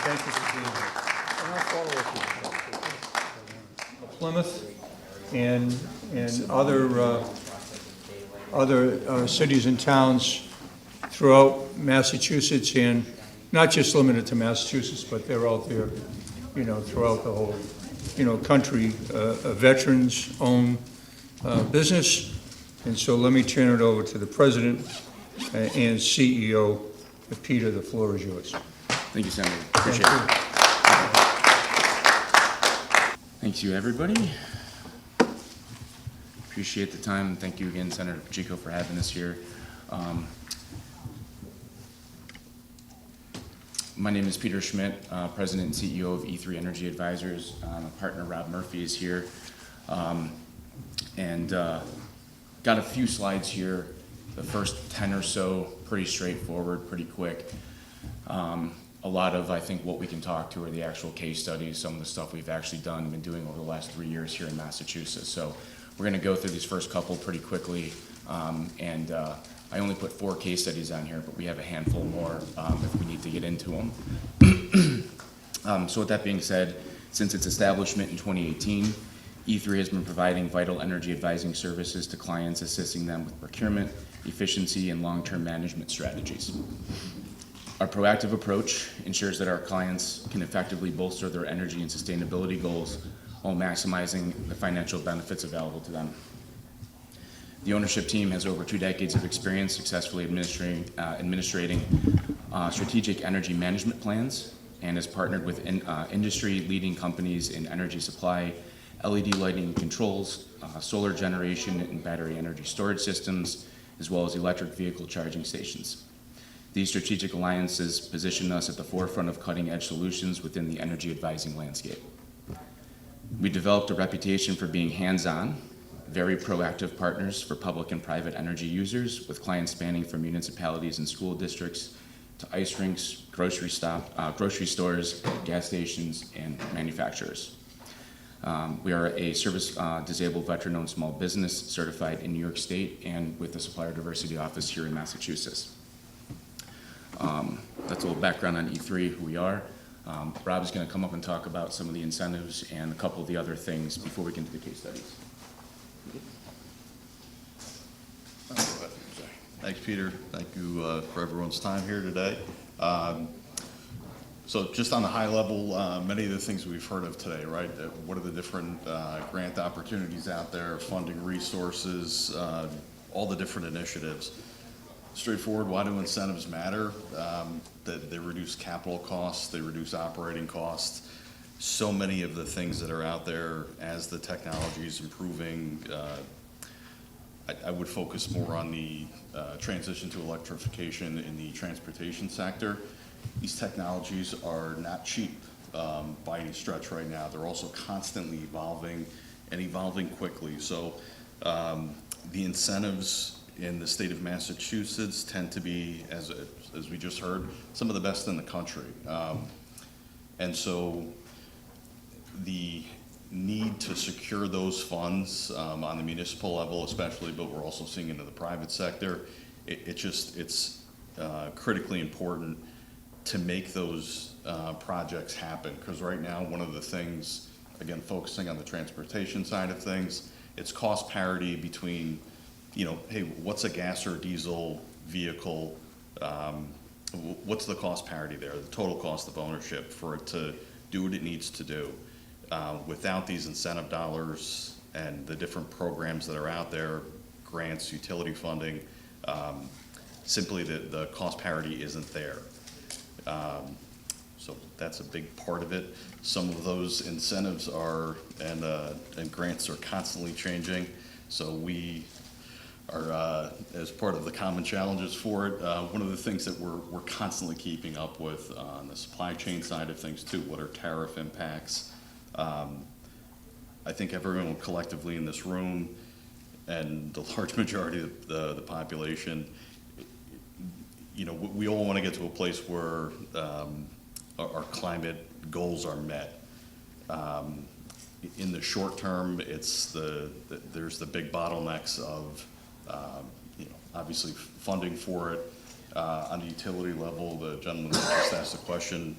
Thank you for being here. And I'll follow with you. Plymouth and other cities and towns throughout Massachusetts, and not just limited to Massachusetts, but they're out there, you know, throughout the whole, you know, country, a veterans-owned business. And so let me turn it over to the president and CEO, Peter. The floor is yours. Thank you, Senator. Appreciate it. Thank you, everybody. Appreciate the time. Thank you again, Senator Pacheco, for having us here. My name is Peter Schmidt, President and CEO of E3 Energy Advisors. My partner, Rob Murphy, is here. Got a few slides here. The first 10 or so, pretty straightforward, pretty quick. A lot of, I think, what we can talk to are the actual case studies, some of the stuff we've actually been doing over the last 3 years here in Massachusetts. So we're going to go through these first couple pretty quickly. I only put 4 case studies on here, but we have a handful more if we need to get into them. So with that being said, since its establishment in 2018, E3 has been providing vital energy advising services to clients, assisting them with procurement, efficiency, and long-term management strategies. Our proactive approach ensures that our clients can effectively bolster their energy and sustainability goals while maximizing the financial benefits available to them. The ownership team has over 2 decades of experience successfully administrating strategic energy management plans, and has partnered with industry-leading companies in energy supply, LED lighting and controls, solar generation and battery energy storage systems, as well as electric vehicle charging stations. These strategic alliances position us at the forefront of cutting-edge solutions within the energy advising landscape. We developed a reputation for being hands-on, very proactive partners for public and private energy users, with clients spanning from municipalities and school districts to ice rinks, grocery stores, gas stations, and manufacturers. We are a service-disabled veteran-owned small business certified in New York State and with the Supplier Diversity Office here in Massachusetts. That's a little background on E3, who we are. Rob is going to come up and talk about some of the incentives and a couple of the other things before we get into the case studies. Thanks, Peter. Thank you for everyone's time here today. So just on the high level, many of the things we've heard of today, right? What are the different grant opportunities out there, funding resources, all the different initiatives. Straightforward, why do incentives matter? That they reduce capital costs, they reduce operating costs, so many of the things that are out there as the technology is improving. I would focus more on the transition to electrification in the transportation sector. These technologies are not cheap by any stretch right now. They're also constantly evolving and evolving quickly. So the incentives in the state of Massachusetts tend to be, as we just heard, some of the best in the country. And so the need to secure those funds on the municipal level especially, but we're also seeing into the private sector, it's critically important to make those projects happen. Because right now, one of the things, again, focusing on the transportation side of things, it's cost parity between, hey, what's a gas or diesel vehicle? What's the cost parity there, the total cost of ownership for it to do what it needs to do? Without these incentive dollars and the different programs that are out there, grants, utility funding, simply the cost parity isn't there. So that's a big part of it. Some of those incentives are, and grants are constantly changing. So we are, as part of the common challenges for it, one of the things that we're constantly keeping up with on the supply chain side of things too, what are tariff impacts? I think everyone collectively in this room and the large majority of the population, we all want to get to a place where our climate goals are met. In the short term, there's the big bottlenecks of, obviously funding for it. On the utility level, the gentleman that just asked the question,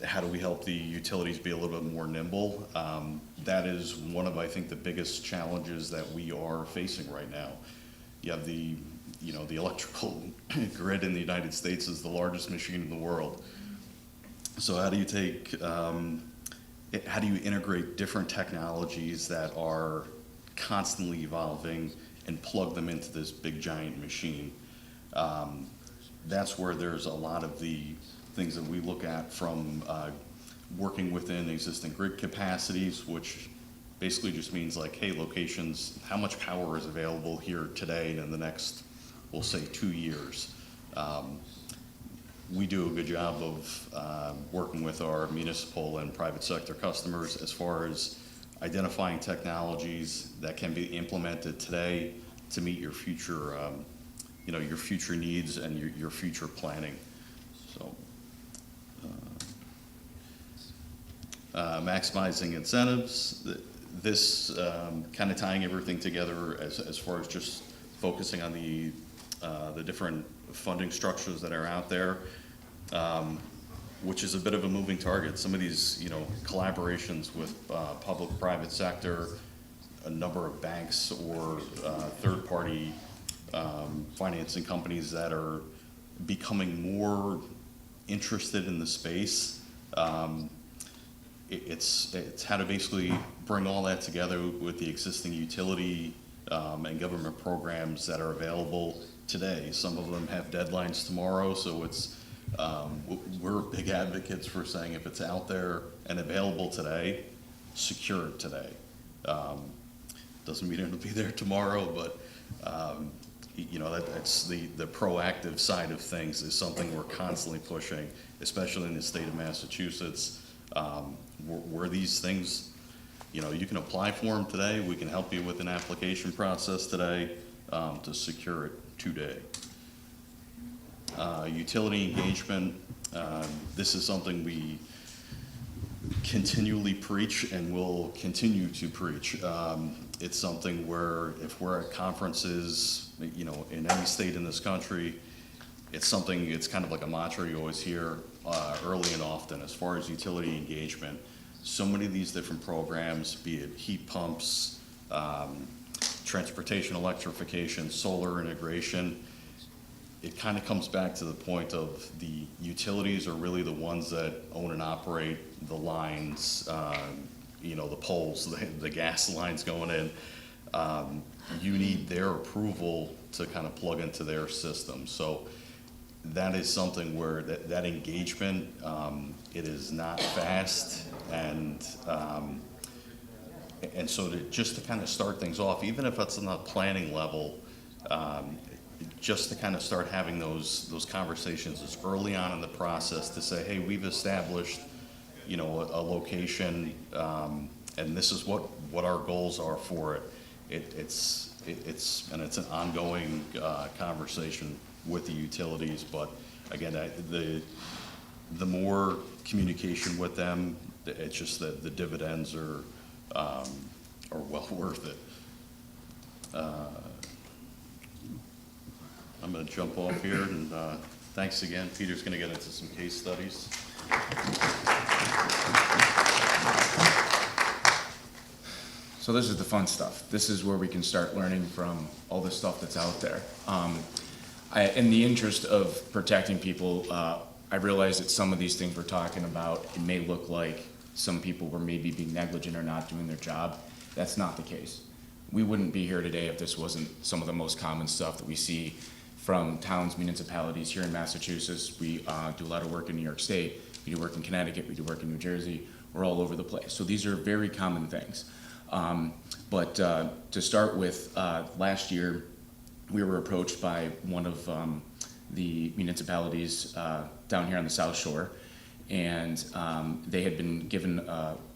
how do we help the utilities be a little bit more nimble? That is one of, I think, the biggest challenges that we are facing right now. You have the electrical grid in the United States is the largest machine in the world. So how do you integrate different technologies that are constantly evolving and plug them into this big giant machine? That's where there's a lot of the things that we look at from working within existing grid capacities, which basically just means like, hey, locations, how much power is available here today and in the next, we'll say, 2 years. We do a good job of working with our municipal and private sector customers as far as identifying technologies that can be implemented today to meet your future, your future needs and your future planning. So, maximizing incentives. This kind of tying everything together as far as just focusing on the different funding structures that are out there, which is a bit of a moving target. Some of these, collaborations with public-private sector, a number of banks or third-party financing companies that are becoming more interested in the space. It's how to basically bring all that together with the existing utility and government programs that are available today. Some of them have deadlines tomorrow, so we're big advocates for saying if it's out there and available today, secure it today. Doesn't mean it'll be there tomorrow, but that's the proactive side of things is something we're constantly pushing, especially in the state of Massachusetts, where these things, you can apply for them today. We can help you with an application process today to secure it today. Utility engagement, this is something we continually preach and will continue to preach. It's something where if we're at conferences, in any state in this country, it's kind of like a mantra you always hear early and often as far as utility engagement. So many of these different programs, be it heat pumps, transportation electrification, solar integration, it kind of comes back to the point of the utilities are really the ones that own and operate the lines, the poles, the gas lines going in. You need their approval to kind of plug into their system. So that is something where that engagement, it is not fast, and so just to kind of start things off, even if it's on the planning level, just to kind of start having those conversations as early on in the process to say, hey, we've established, you know, a location, and this is what our goals are for it. It's an ongoing conversation with the utilities, but again, the more communication with them, it's just that the dividends are well worth it. I'm going to jump off here, and thanks again. Peter's going to get into some case studies. So this is the fun stuff. This is where we can start learning from all the stuff that's out there. In the interest of protecting people, I realize that some of these things we're talking about, it may look like some people were maybe being negligent or not doing their job. That's not the case. We wouldn't be here today if this wasn't some of the most common stuff that we see from towns, municipalities here in Massachusetts. We do a lot of work in New York State. We do work in Connecticut. We do work in New Jersey. We're all over the place. So these are very common things. But to start with, last year, we were approached by one of the municipalities down here on the South Shore, and they had been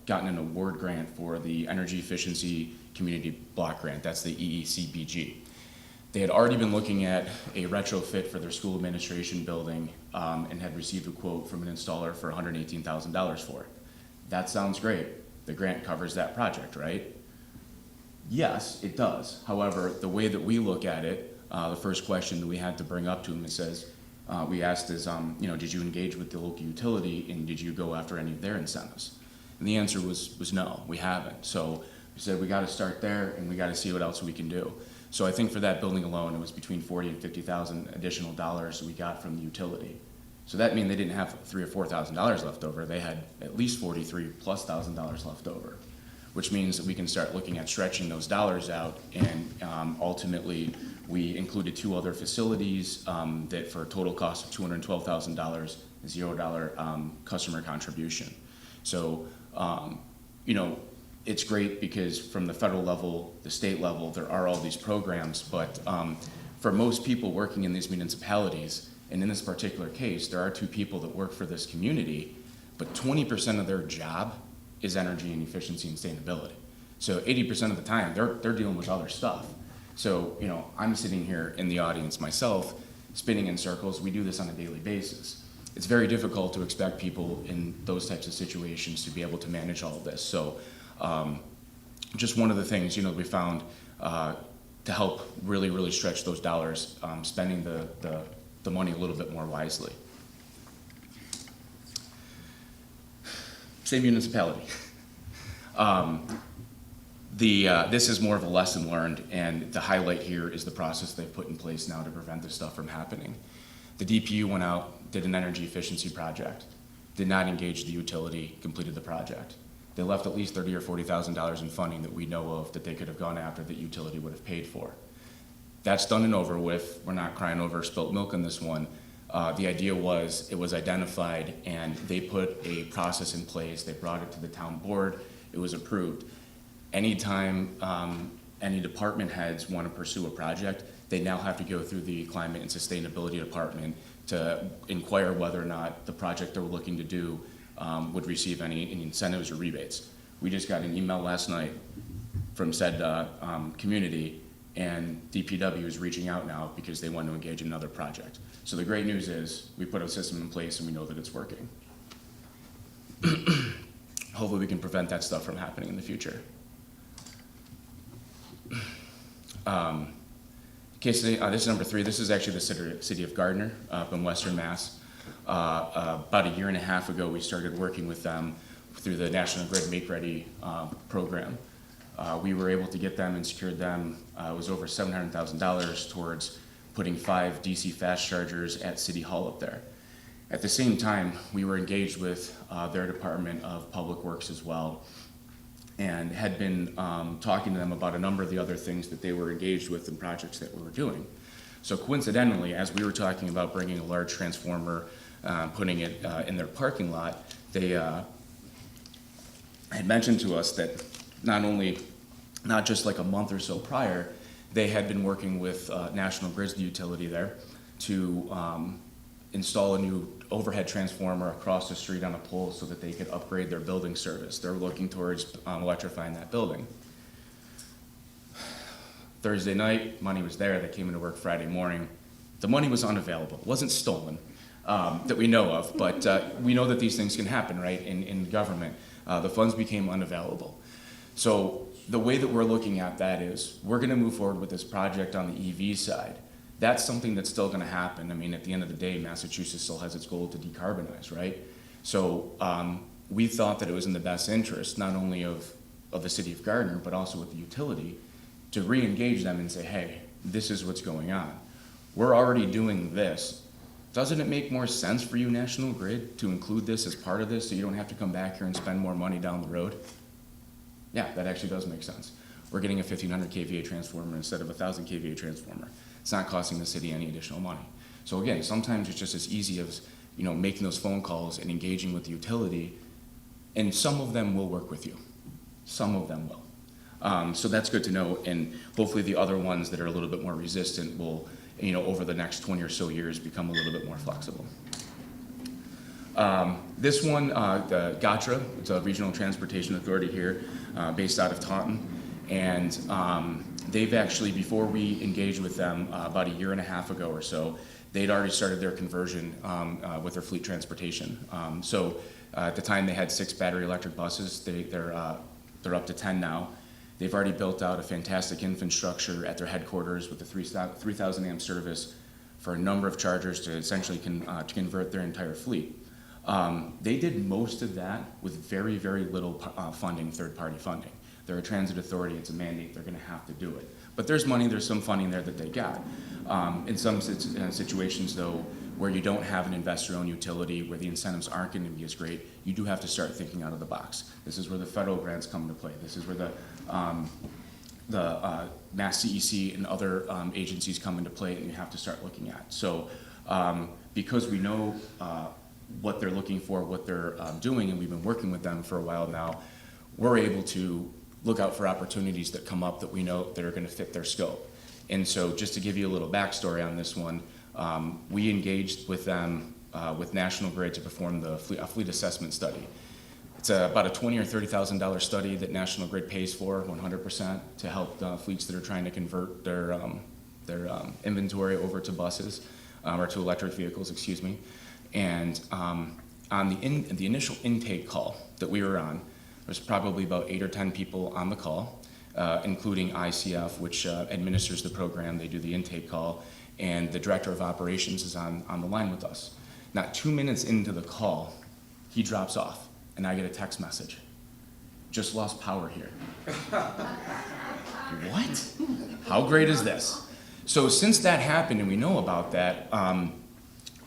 gotten an award grant for the Energy Efficiency Community Block Grant. That's the EECBG. They had already been looking at a retrofit for their school administration building and had received a quote from an installer for $118,000 for it. That sounds great. The grant covers that project, right? Yes, it does. However, the way that we look at it, the first question that we had to bring up to them, we asked is, did you engage with the local utility and did you go after any of their incentives? And the answer was no, we haven't. So we said we got to start there and we got to see what else we can do. So I think for that building alone, it was between $40,000 and $50,000 additional dollars we got from the utility. So that means they didn't have $3,000 or $4,000 left over. They had at least $43,000+ left over, which means that we can start looking at stretching those dollars out. And ultimately, we included 2 other facilities that for a total cost of $212,000, $0 customer contribution. So, it's great because from the federal level, the state level, there are all these programs, but for most people working in these municipalities, and in this particular case, there are 2 people that work for this community, but 20% of their job is energy and efficiency and sustainability. So 80% of the time, they're dealing with other stuff. So, I'm sitting here in the audience myself, spinning in circles. We do this on a daily basis. It's very difficult to expect people in those types of situations to be able to manage all of this. So, just one of the things, we found to help really, really stretch those dollars, spending the money a little bit more wisely. Same municipality. This is more of a lesson learned, and the highlight here is the process they've put in place now to prevent this stuff from happening. The DPU went out, did an energy efficiency project, did not engage the utility, completed the project. They left at least $30,000 or $40,000 in funding that we know of that they could have gone after that utility would have paid for. That's done and over with. We're not crying over spilt milk on this one. The idea was it was identified and they put a process in place. They brought it to the town board. It was approved. Anytime any department heads want to pursue a project, they now have to go through the Climate and Sustainability Department to inquire whether or not the project they're looking to do would receive any incentives or rebates. We just got an email last night from said community, and DPW is reaching out now because they want to engage in another project. So the great news is we put a system in place and we know that it's working. Hopefully we can prevent that stuff from happening in the future. This is number 3. This is actually the city of Gardner up in Western Mass. About a year and a half ago, we started working with them through the National Grid Make Ready program. We were able to get them and secured them. It was over $700,000 towards putting 5 DC fast chargers at City Hall up there. At the same time, we were engaged with their Department of Public Works as well, and had been talking to them about a number of the other things that they were engaged with and projects that we were doing. So coincidentally, as we were talking about bringing a large transformer, putting it in their parking lot, they had mentioned to us that not just like a month or so prior, they had been working with National Grid's the utility there to install a new overhead transformer across the street on a pole so that they could upgrade their building service. They're looking towards electrifying that building. Thursday night, money was there. They came into work Friday morning. The money was unavailable. It wasn't stolen that we know of, but we know that these things can happen, right, in government. The funds became unavailable. So the way that we're looking at that is we're going to move forward with this project on the EV side. That's something that's still going to happen. I mean, at the end of the day, Massachusetts still has its goal to decarbonize, right? So we thought that it was in the best interest, not only of the city of Gardner, but also with the utility, to re-engage them and say, hey, this is what's going on. We're already doing this. Doesn't it make more sense for you, National Grid, to include this as part of this so you don't have to come back here and spend more money down the road? Yeah, that actually does make sense. We're getting a 1,500 kVA transformer instead of a 1,000 kVA transformer. It's not costing the city any additional money. So again, sometimes it's just as easy as, you know, making those phone calls and engaging with the utility, and some of them will work with you. Some of them will. So that's good to know, and hopefully the other ones that are a little bit more resistant will, you know, over the next 20 or so years become a little bit more flexible. This one, the GATRA, it's a regional transportation authority here, based out of Taunton, and they've actually, before we engaged with them about a year and a half ago or so, they'd already started their conversion with their fleet transportation. So at the time they had 6 battery electric buses. They're up to 10 now. They've already built out a fantastic infrastructure at their headquarters with the 3,000 amp service for a number of chargers to essentially to convert their entire fleet. They did most of that with very, very little funding, third-party funding. They're a transit authority, it's a mandate, they're gonna have to do it. But there's money, there's some funding there that they got. In some situations though, where you don't have an investor-owned utility, where the incentives aren't gonna be as great, you do have to start thinking out of the box. This is where the federal grants come into play. This is where the Mass CEC and other agencies come into play and you have to start looking at. So because we know what they're looking for, what they're doing, and we've been working with them for a while now, we're able to look out for opportunities that come up that we know that are going to fit their scope. And so just to give you a little backstory on this one, we engaged with them, with National Grid, to perform a fleet assessment study. It's about a $20,000 or $30,000 study that National Grid pays for 100% to help fleets that are trying to convert their inventory over to buses, or to electric vehicles, excuse me. And on the initial intake call that we were on, there's probably about 8 or 10 people on the call, including ICF, which administers the program. They do the intake call, and the director of operations is on the line with us. Not 2 minutes into the call, he drops off, and I get a text message. Just lost power here. What? How great is this? So since that happened, and we know about that,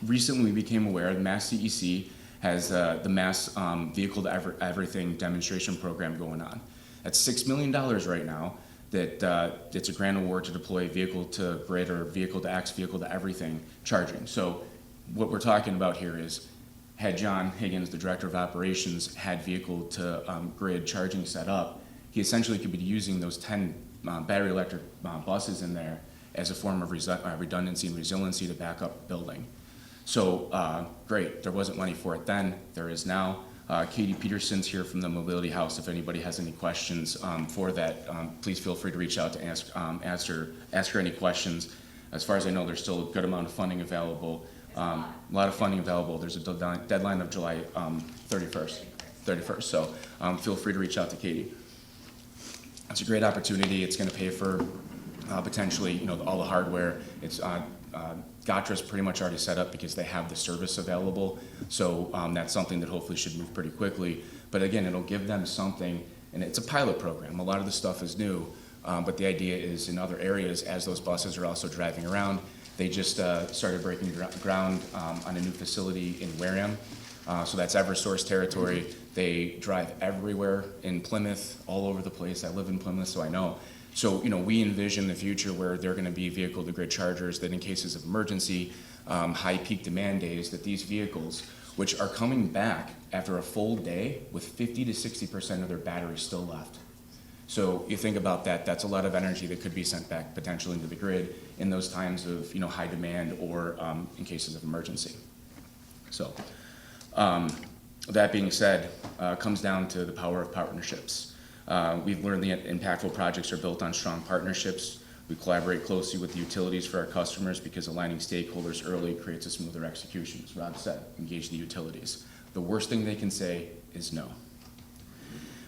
recently we became aware the Mass CEC has the Mass Vehicle to Everything demonstration program going on. That's $6 million right now. That it's a grant award to deploy vehicle to grid or vehicle to X, vehicle to everything charging. So what we're talking about here is, had John Higgins, the director of operations, had vehicle to grid charging set up, he essentially could be using those 10 battery electric buses in there as a form of redundancy and resiliency to back up the building. So great, there wasn't money for it then, there is now. Katie Peterson's here from the Mobility House. If anybody has any questions for that, please feel free to reach out to ask her any questions. As far as I know, there's still a good amount of funding available. A lot of funding available. There's a deadline of July 31st. So feel free to reach out to Katie. It's a great opportunity. It's going to pay for potentially, you know, all the hardware. It's GATRA's pretty much already set up because they have the service available. So that's something that hopefully should move pretty quickly. But again, it'll give them something, and it's a pilot program. A lot of the stuff is new, but the idea is in other areas, as those buses are also driving around, they just started breaking ground on a new facility in Wareham. So that's Eversource territory. They drive everywhere in Plymouth, all over the place. I live in Plymouth, so I know. So, we envision the future where there are gonna be vehicle-to-grid chargers that in cases of emergency, high peak demand days, that these vehicles, which are coming back after a full day with 50 to 60% of their battery still left. So you think about that, that's a lot of energy that could be sent back potentially into the grid in those times of, high demand or in cases of emergency. So, that being said, comes down to the power of partnerships. We've learned the impactful projects are built on strong partnerships. We collaborate closely with the utilities for our customers because aligning stakeholders early creates a smoother execution. As Rob said, engage the utilities. The worst thing they can say is no.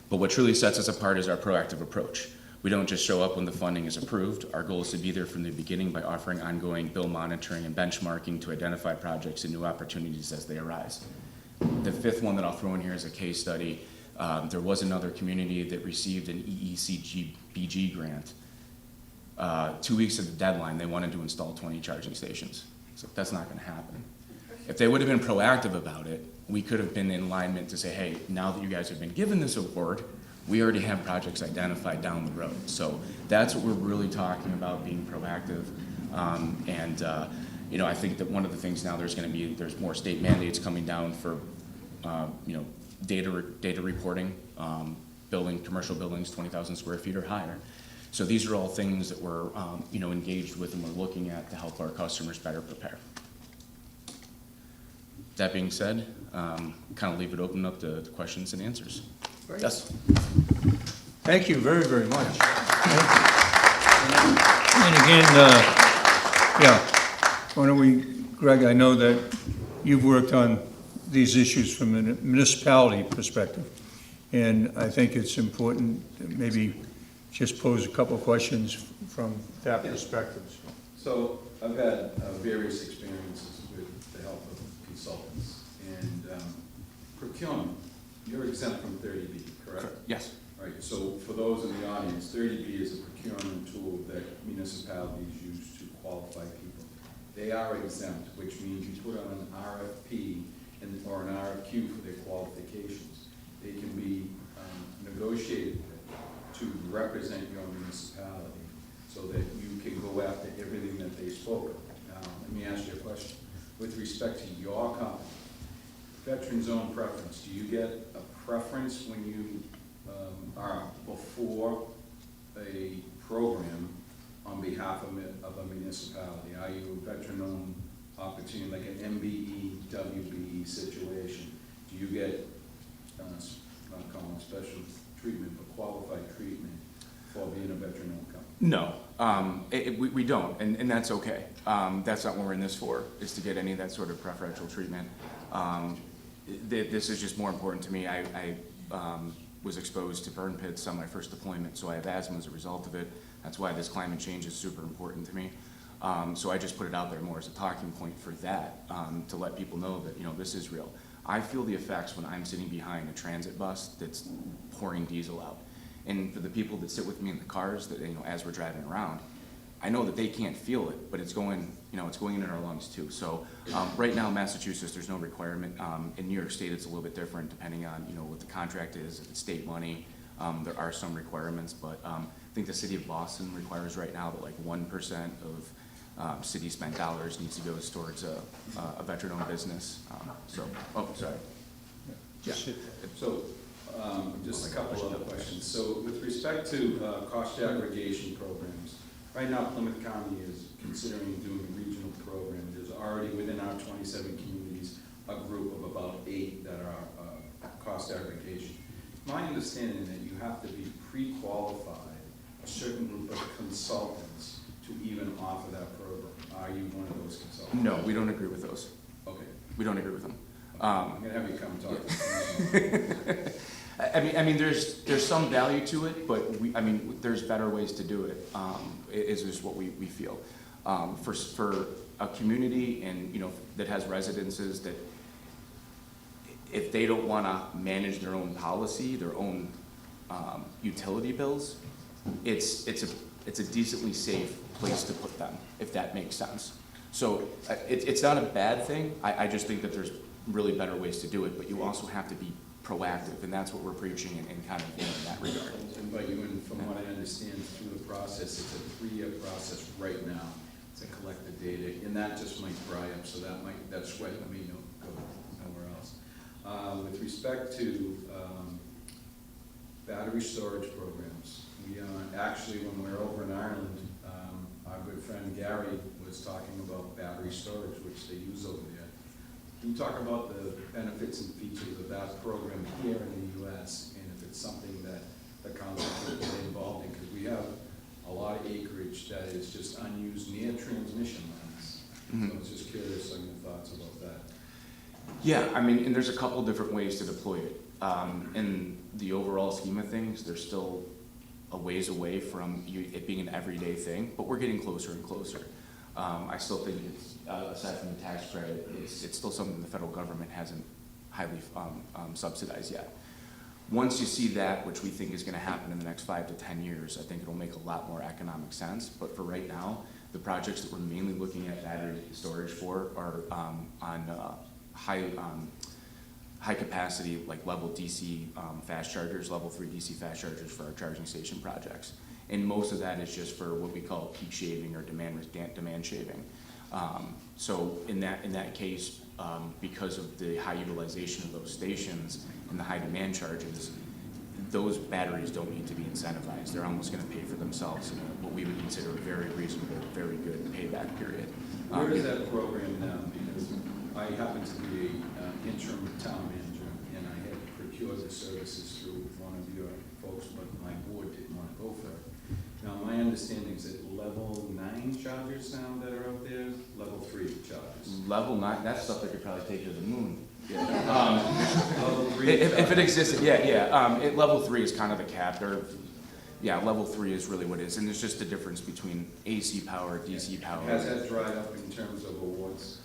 But what truly sets us apart is our proactive approach. We don't just show up when the funding is approved. Our goal is to be there from the beginning by offering ongoing bill monitoring and benchmarking to identify projects and new opportunities as they arise. The fifth one that I'll throw in here is a case study. There was another community that received an EECBG grant. 2 weeks of the deadline, they wanted to install 20 charging stations. So that's not gonna happen. If they would have been proactive about it, we could have been in alignment to say, hey, now that you guys have been given this award, we already have projects identified down the road. So that's what we're really talking about, being proactive. I think that one of the things now there's more state mandates coming down for, data reporting, commercial buildings, 20,000 square feet or higher. So these are all things that we're, engaged with and we're looking at to help our customers better prepare. That being said, kind of leave it open up to questions and answers. Great. Yes. Thank you very, very much. Thank you. And again, why don't we, Greg, I know that you've worked on these issues from a municipality perspective, and I think it's important to maybe just pose a couple of questions from that perspective. So I've had various experiences with the help of consultants, and procurement, you're exempt from 30B, correct? Yes. Right, so for those in the audience, 30B is a procurement tool that municipalities use to qualify people. They are exempt, which means you put on an RFP or an RFQ for their qualifications. They can be negotiated to represent your municipality so that you can go after everything that they spoke of. Now, let me ask you a question. With respect to your company, veteran zone preference, do you get a preference when you are before a program on behalf of a municipality? Are you a veteran-owned opportunity, like an MBE, WBE situation? Do you get, not calling it special treatment, but qualified treatment for being a veteran-owned company? No, we don't, and that's okay. That's not what we're in this for, is to get any of that sort of preferential treatment. This is just more important to me. I was exposed to burn pits on my first deployment, so I have asthma as a result of it. That's why this climate change is super important to me. So I just put it out there more as a talking point for that, to let people know that, this is real. I feel the effects when I'm sitting behind a transit bus that's pouring diesel out. And for the people that sit with me in the cars, that, as we're driving around, I know that they can't feel it, but it's going, it's going in our lungs too. So right now, Massachusetts, there's no requirement. In New York State, it's a little bit different depending on, what the contract is, if it's state money. There are some requirements, but I think the city of Boston requires right now that like 1% of city spent dollars needs to go towards a veteran-owned business. Sorry. Yeah. So, just a couple other questions. So with respect to cost aggregation programs, right now Plymouth County is considering doing a regional program. There's already within our 27 communities a group of about 8 that are cost aggregation. My understanding that you have to be pre-qualified, a certain group of consultants to even offer that program. Are you one of those consultants? No, we don't agree with those. Okay. We don't agree with them. I'm gonna have you come talk to me. I mean, there's some value to it, but there's better ways to do it. Is just what we feel. For a community and that has residences that if they don't want to manage their own policy, their own utility bills, it's a decently safe place to put them, if that makes sense. So it's not a bad thing. I just think that there's really better ways to do it, but you also have to be proactive, and that's what we're preaching in kind of in that regard. But you, and from what I understand through the process, it's a 3-year process right now to collect the data, and that just might dry up, so that's why let me go nowhere else. With respect to battery storage programs, we actually, when we were over in Ireland, our good friend Gary was talking about battery storage, which they use over there. Can you talk about the benefits and features of that program here in the U.S., and if it's something that the council could get involved in? Because we have a lot of acreage that is just unused near transmission lines. So I was just curious on your thoughts about that. Yeah, I mean, and there's a couple different ways to deploy it. In the overall scheme of things, there's still a ways away from it being an everyday thing, but we're getting closer and closer. I still think it's, aside from the tax credit, it's still something the federal government hasn't highly subsidized yet. Once you see that, which we think is going to happen in the next 5 to 10 years, I think it'll make a lot more economic sense. But for right now, the projects that we're mainly looking at battery storage for are on high capacity, like level DC fast chargers, level 3 DC fast chargers for our charging station projects. And most of that is just for what we call peak shaving or demand shaving. So in that case, because of the high utilization of those stations and the high demand charges, those batteries don't need to be incentivized. They're almost going to pay for themselves in what we would consider a very reasonable, very good payback period. Where is that program now? Because I happen to be an interim town manager, and I had procured the services through one of your folks, but my board didn't want to go for it. Now, my understanding is that level 9 chargers now that are out there, level 3 chargers. Level 9, that's stuff that could probably take you to the moon. Yeah. Level 3 If it existed, yeah. Level 3 is kind of the cap. Level 3 is really what it is, and there's just a difference between AC power, DC power. Has that dried up in terms of awards?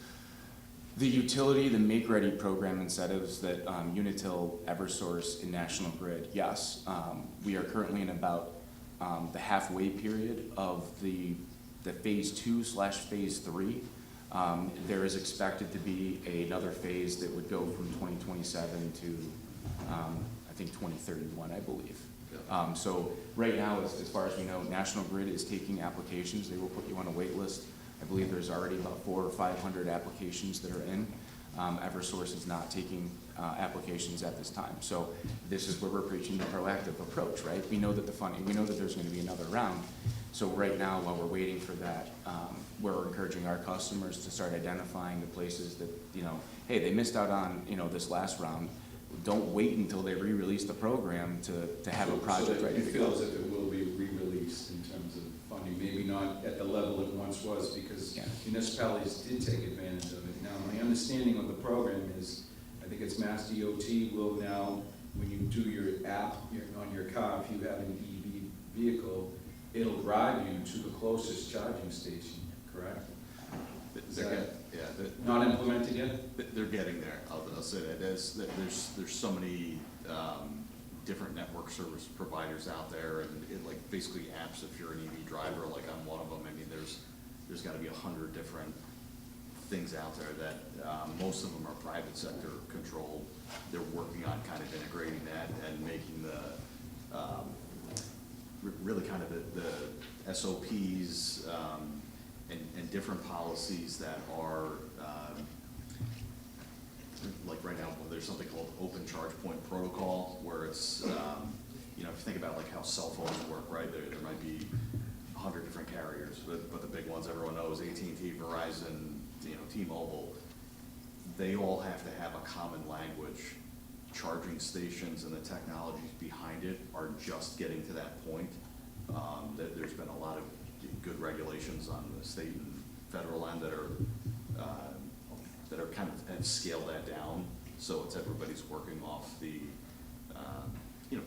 The utility, the make-ready program incentives that Unitil, Eversource, and National Grid, yes. We are currently in about the halfway period of the phase 2/phase 3. There is expected to be another phase that would go from 2027 to, I think, 2031, I believe. So right now, as far as we know, National Grid is taking applications. They will put you on a wait list. I believe there's already about 400 or 500 applications that are in. Eversource is not taking applications at this time. So this is where we're preaching the proactive approach, right? We know that we know that there's going to be another round. So right now, while we're waiting for that, we're encouraging our customers to start identifying the places that, hey, they missed out on, this last round. Don't wait until they re-release the program to have a project ready to go. So you feel as if it will be re-released in terms of funding, maybe not at the level it once was, because municipalities did take advantage of it. Now, my understanding of the program is, I think it's Mass DOT will now, when you do your app on your car, if you have an EV vehicle, it'll drive you to the closest charging station, correct? Is that not implemented yet? They're getting there. I'll say that. There's so many different network service providers out there, and like basically apps. If you're an EV driver, like I'm one of them. I mean, there's got to be 100 different things out there that most of them are private sector controlled. They're working on kind of integrating that and making the really kind of the SOPs and different policies that are like right now there's something called Open Charge Point Protocol, where it's if you think about like how cell phones work, right? There might be 100 different carriers, but the big ones everyone knows, AT&T, Verizon, T-Mobile, they all have to have a common language. Charging stations and the technologies behind it are just getting to that point. There's been a lot of good regulations on the state and federal end that are kind of have scaled that down, so it's everybody's working off the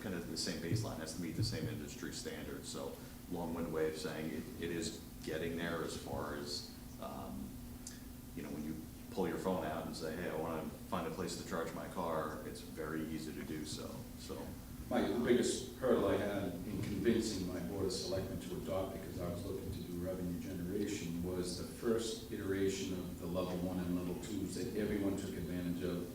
kind of the same baseline, has to meet the same industry standards. So long-winded way of saying it is getting there as far as when you pull your phone out and say, hey, I want to find a place to charge my car, it's very easy to do so. The biggest hurdle I had in convincing my Board of Selectmen to adopt, because I was looking to do revenue generation, was the first iteration of the level 1 and level 2s that everyone took advantage of,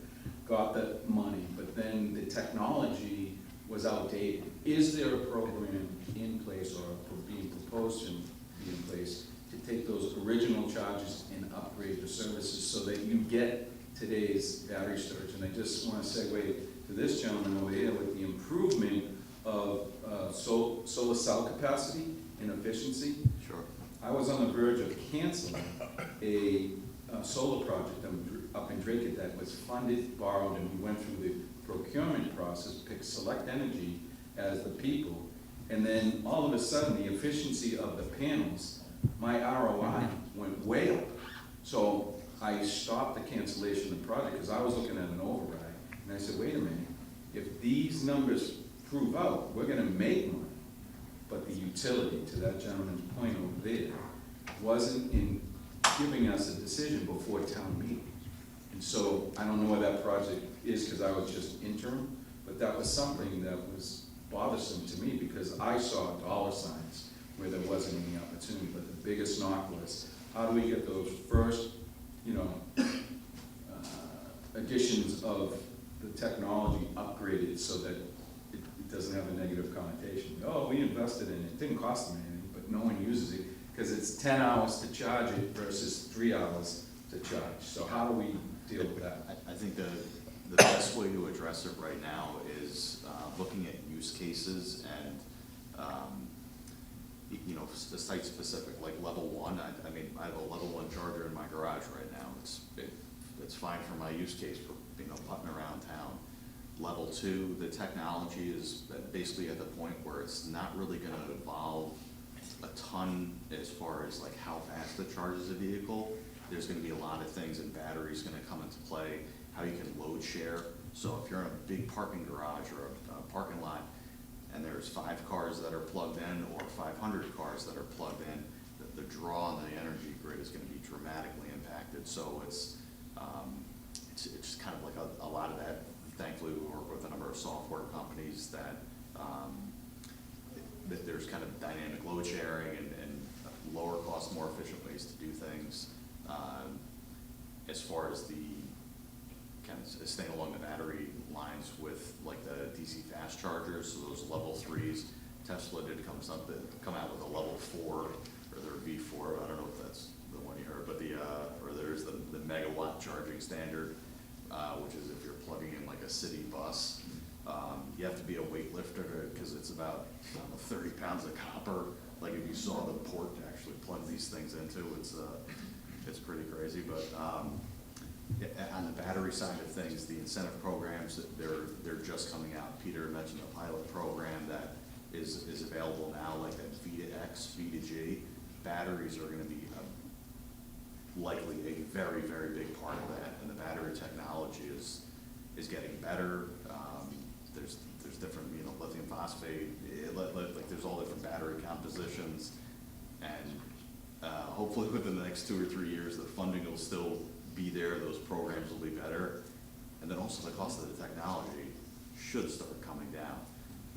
got the money, but then the technology was outdated. Is there a program in place or being proposed to be in place to take those original charges and upgrade the services so that you get today's battery storage? And I just want to segue to this gentleman over here with the improvement of solar cell capacity and efficiency. Sure. I was on the verge of canceling a solar project up in Drake that was funded, borrowed, and we went through the procurement process, picked Select Energy as the people, and then all of a sudden, the efficiency of the panels, my ROI went way up. So I stopped the cancellation of the project because I was looking at an override, and I said, wait a minute, if these numbers prove out, we're gonna make money. But the utility, to that gentleman's point over there, wasn't in giving us a decision before town meeting. And so I don't know where that project is because I was just interim, but that was something that was bothersome to me because I saw dollar signs where there wasn't any opportunity. But the biggest knock was, how do we get those first, additions of the technology upgraded so that it doesn't have a negative connotation? Oh, we invested in it. It didn't cost them anything, but no one uses it because it's 10 hours to charge it versus 3 hours to charge. So how do we deal with that? I think the best way to address it right now is looking at use cases and, the site-specific, like level one. I mean, I have a level one charger in my garage right now. It's fine for my use case for, putting around town. Level two, the technology is basically at the point where it's not really gonna evolve a ton as far as like how fast it charges a vehicle. There's gonna be a lot of things, and batteries gonna come into play, how you can load share. So if you're in a big parking garage or a parking lot, and there's 5 cars that are plugged in or 500 cars that are plugged in, the draw on the energy grid is gonna be dramatically impacted. So it's kind of like a lot of that. Thankfully, we work with a number of software companies that there's kind of dynamic load sharing and lower cost, more efficient ways to do things. As far as the kind of staying along the battery lines with like the DC fast chargers, so those level 3s, Tesla did come out with a level 4 or their V4. I don't know if that's the one you heard, but or there's the megawatt charging standard, which is if you're plugging in like a city bus. You have to be a weightlifter because it's about 30 pounds of copper. Like if you saw the port to actually plug these things into, it's pretty crazy. But on the battery side of things, the incentive programs, they're just coming out. Peter mentioned a pilot program that is available now, like that V to X, V to G. Batteries are going to be likely a very, very big part of that, and the battery technology is getting better. There's different, lithium phosphate, like there's all different battery compositions, and hopefully within the next 2 or 3 years, the funding will still be there, those programs will be better, and then also the cost of the technology should start coming down.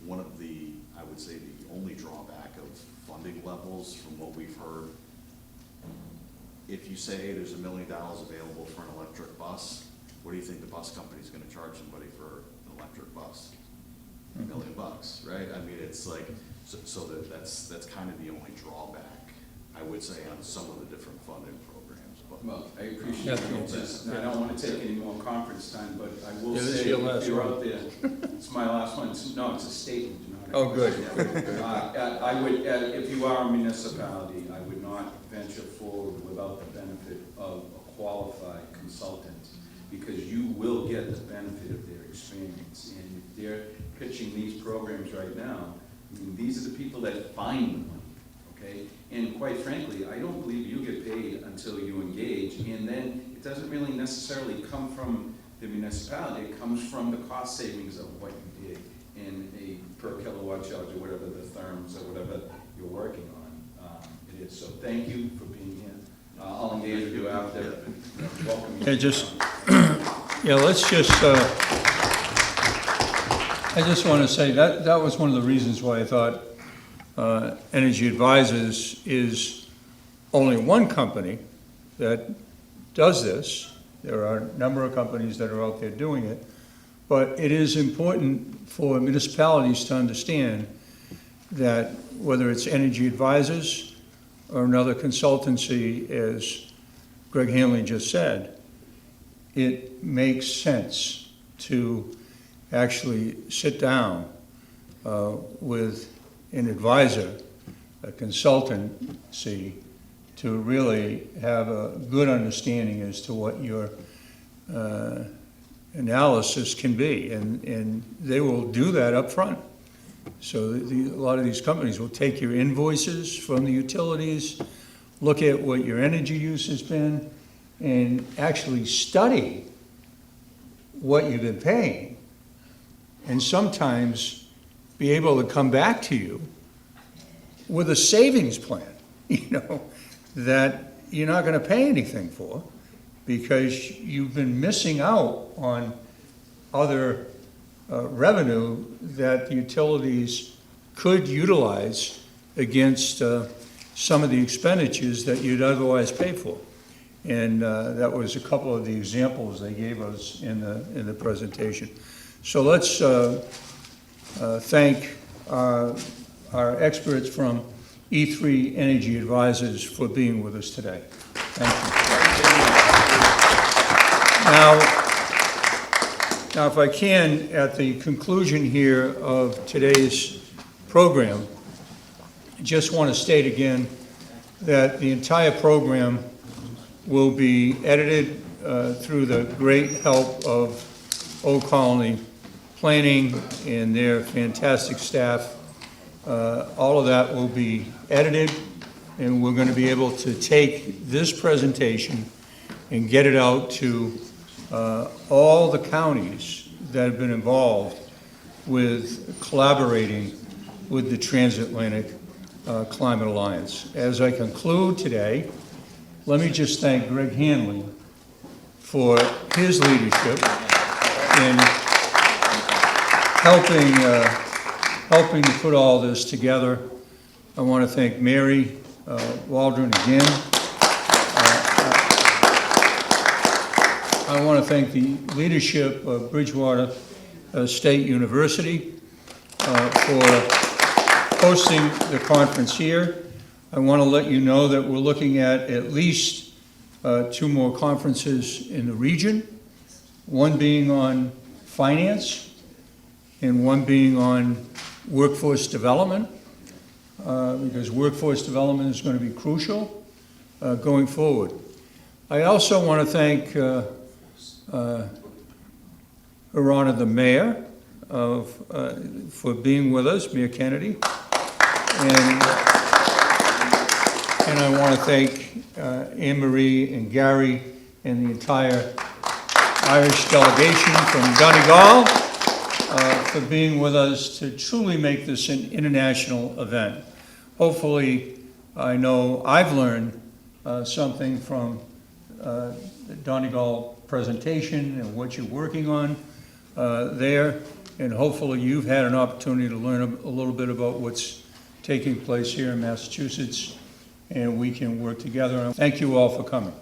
One of the, I would say, the only drawback of funding levels from what we've heard, if you say there's $1 million available for an electric bus, what do you think the bus company's gonna charge somebody for an electric bus? $1 million, right? I mean, it's like, so that's kind of the only drawback, I would say, on some of the different funding programs. But Well, I appreciate it. I don't want to take any more conference time, but I will Yeah, this is say, your if last you're one. out there, it's my last one. No, it's a statement, not a Oh, good. question. I would, if you are a municipality, I would not venture forward without the benefit of a qualified consultant, because you will get the benefit of their experience. And if they're pitching these programs right now, I mean, these are the people that find the money, okay? And quite frankly, I don't believe you get paid until you engage, and then it doesn't really necessarily come from the municipality, it comes from the cost savings of what you did in a per kilowatt charge or whatever the therms or whatever you're working on. It is. So thank you for being here. I'll engage with you after. Welcome you. Yeah, just, yeah, let's just, I just want to say that was one of the reasons why I thought Energy Advisors is only one company that does this, There are a number of companies that are out there doing it. But it is important for municipalities to understand that whether it's energy advisors or another consultancy, as Greg Hanley just said, it makes sense to actually sit down with an advisor, a consultancy, to really have a good understanding as to what your analysis can be, and they will do that up front. So a lot of these companies will take your invoices from the utilities, look at what your energy use has been, and actually study what you've been paying, and sometimes be able to come back to you with a savings plan, that you're not gonna pay anything for, because you've been missing out on other revenue that the utilities could utilize against some of the expenditures that you'd otherwise pay for. And that was a couple of the examples they gave us in the presentation. So let's thank our experts from E3 Energy Advisors for being with us today. Thank you. Now, if I can, at the conclusion here of today's program, I just want to state again that the entire program will be edited through the great help of Old Colony Planning and their fantastic staff. All of that will be edited, and we're going to be able to take this presentation and get it out to all the counties that have been involved with collaborating with the Transatlantic Climate Alliance. As I conclude today, let me just thank Greg Hanley for his leadership in helping to put all this together. I want to thank Mary Waldron again. I want to thank the leadership of Bridgewater State University for hosting the conference here. I want to let you know that we're looking at least 2 more conferences in the region, one being on finance and one being on workforce development, because workforce development is going to be crucial going forward. I also want to thank Her Honor the Mayor for being with us, Mayor Kennedy, and I want to thank Anne Marie and Gary and the entire Irish delegation from Donegal for being with us to truly make this an international event. Hopefully, I know I've learned something from the Donegal presentation and what you're working on there, and hopefully you've had an opportunity to learn a little bit about what's taking place here in Massachusetts, and we can work together. Thank you all for coming.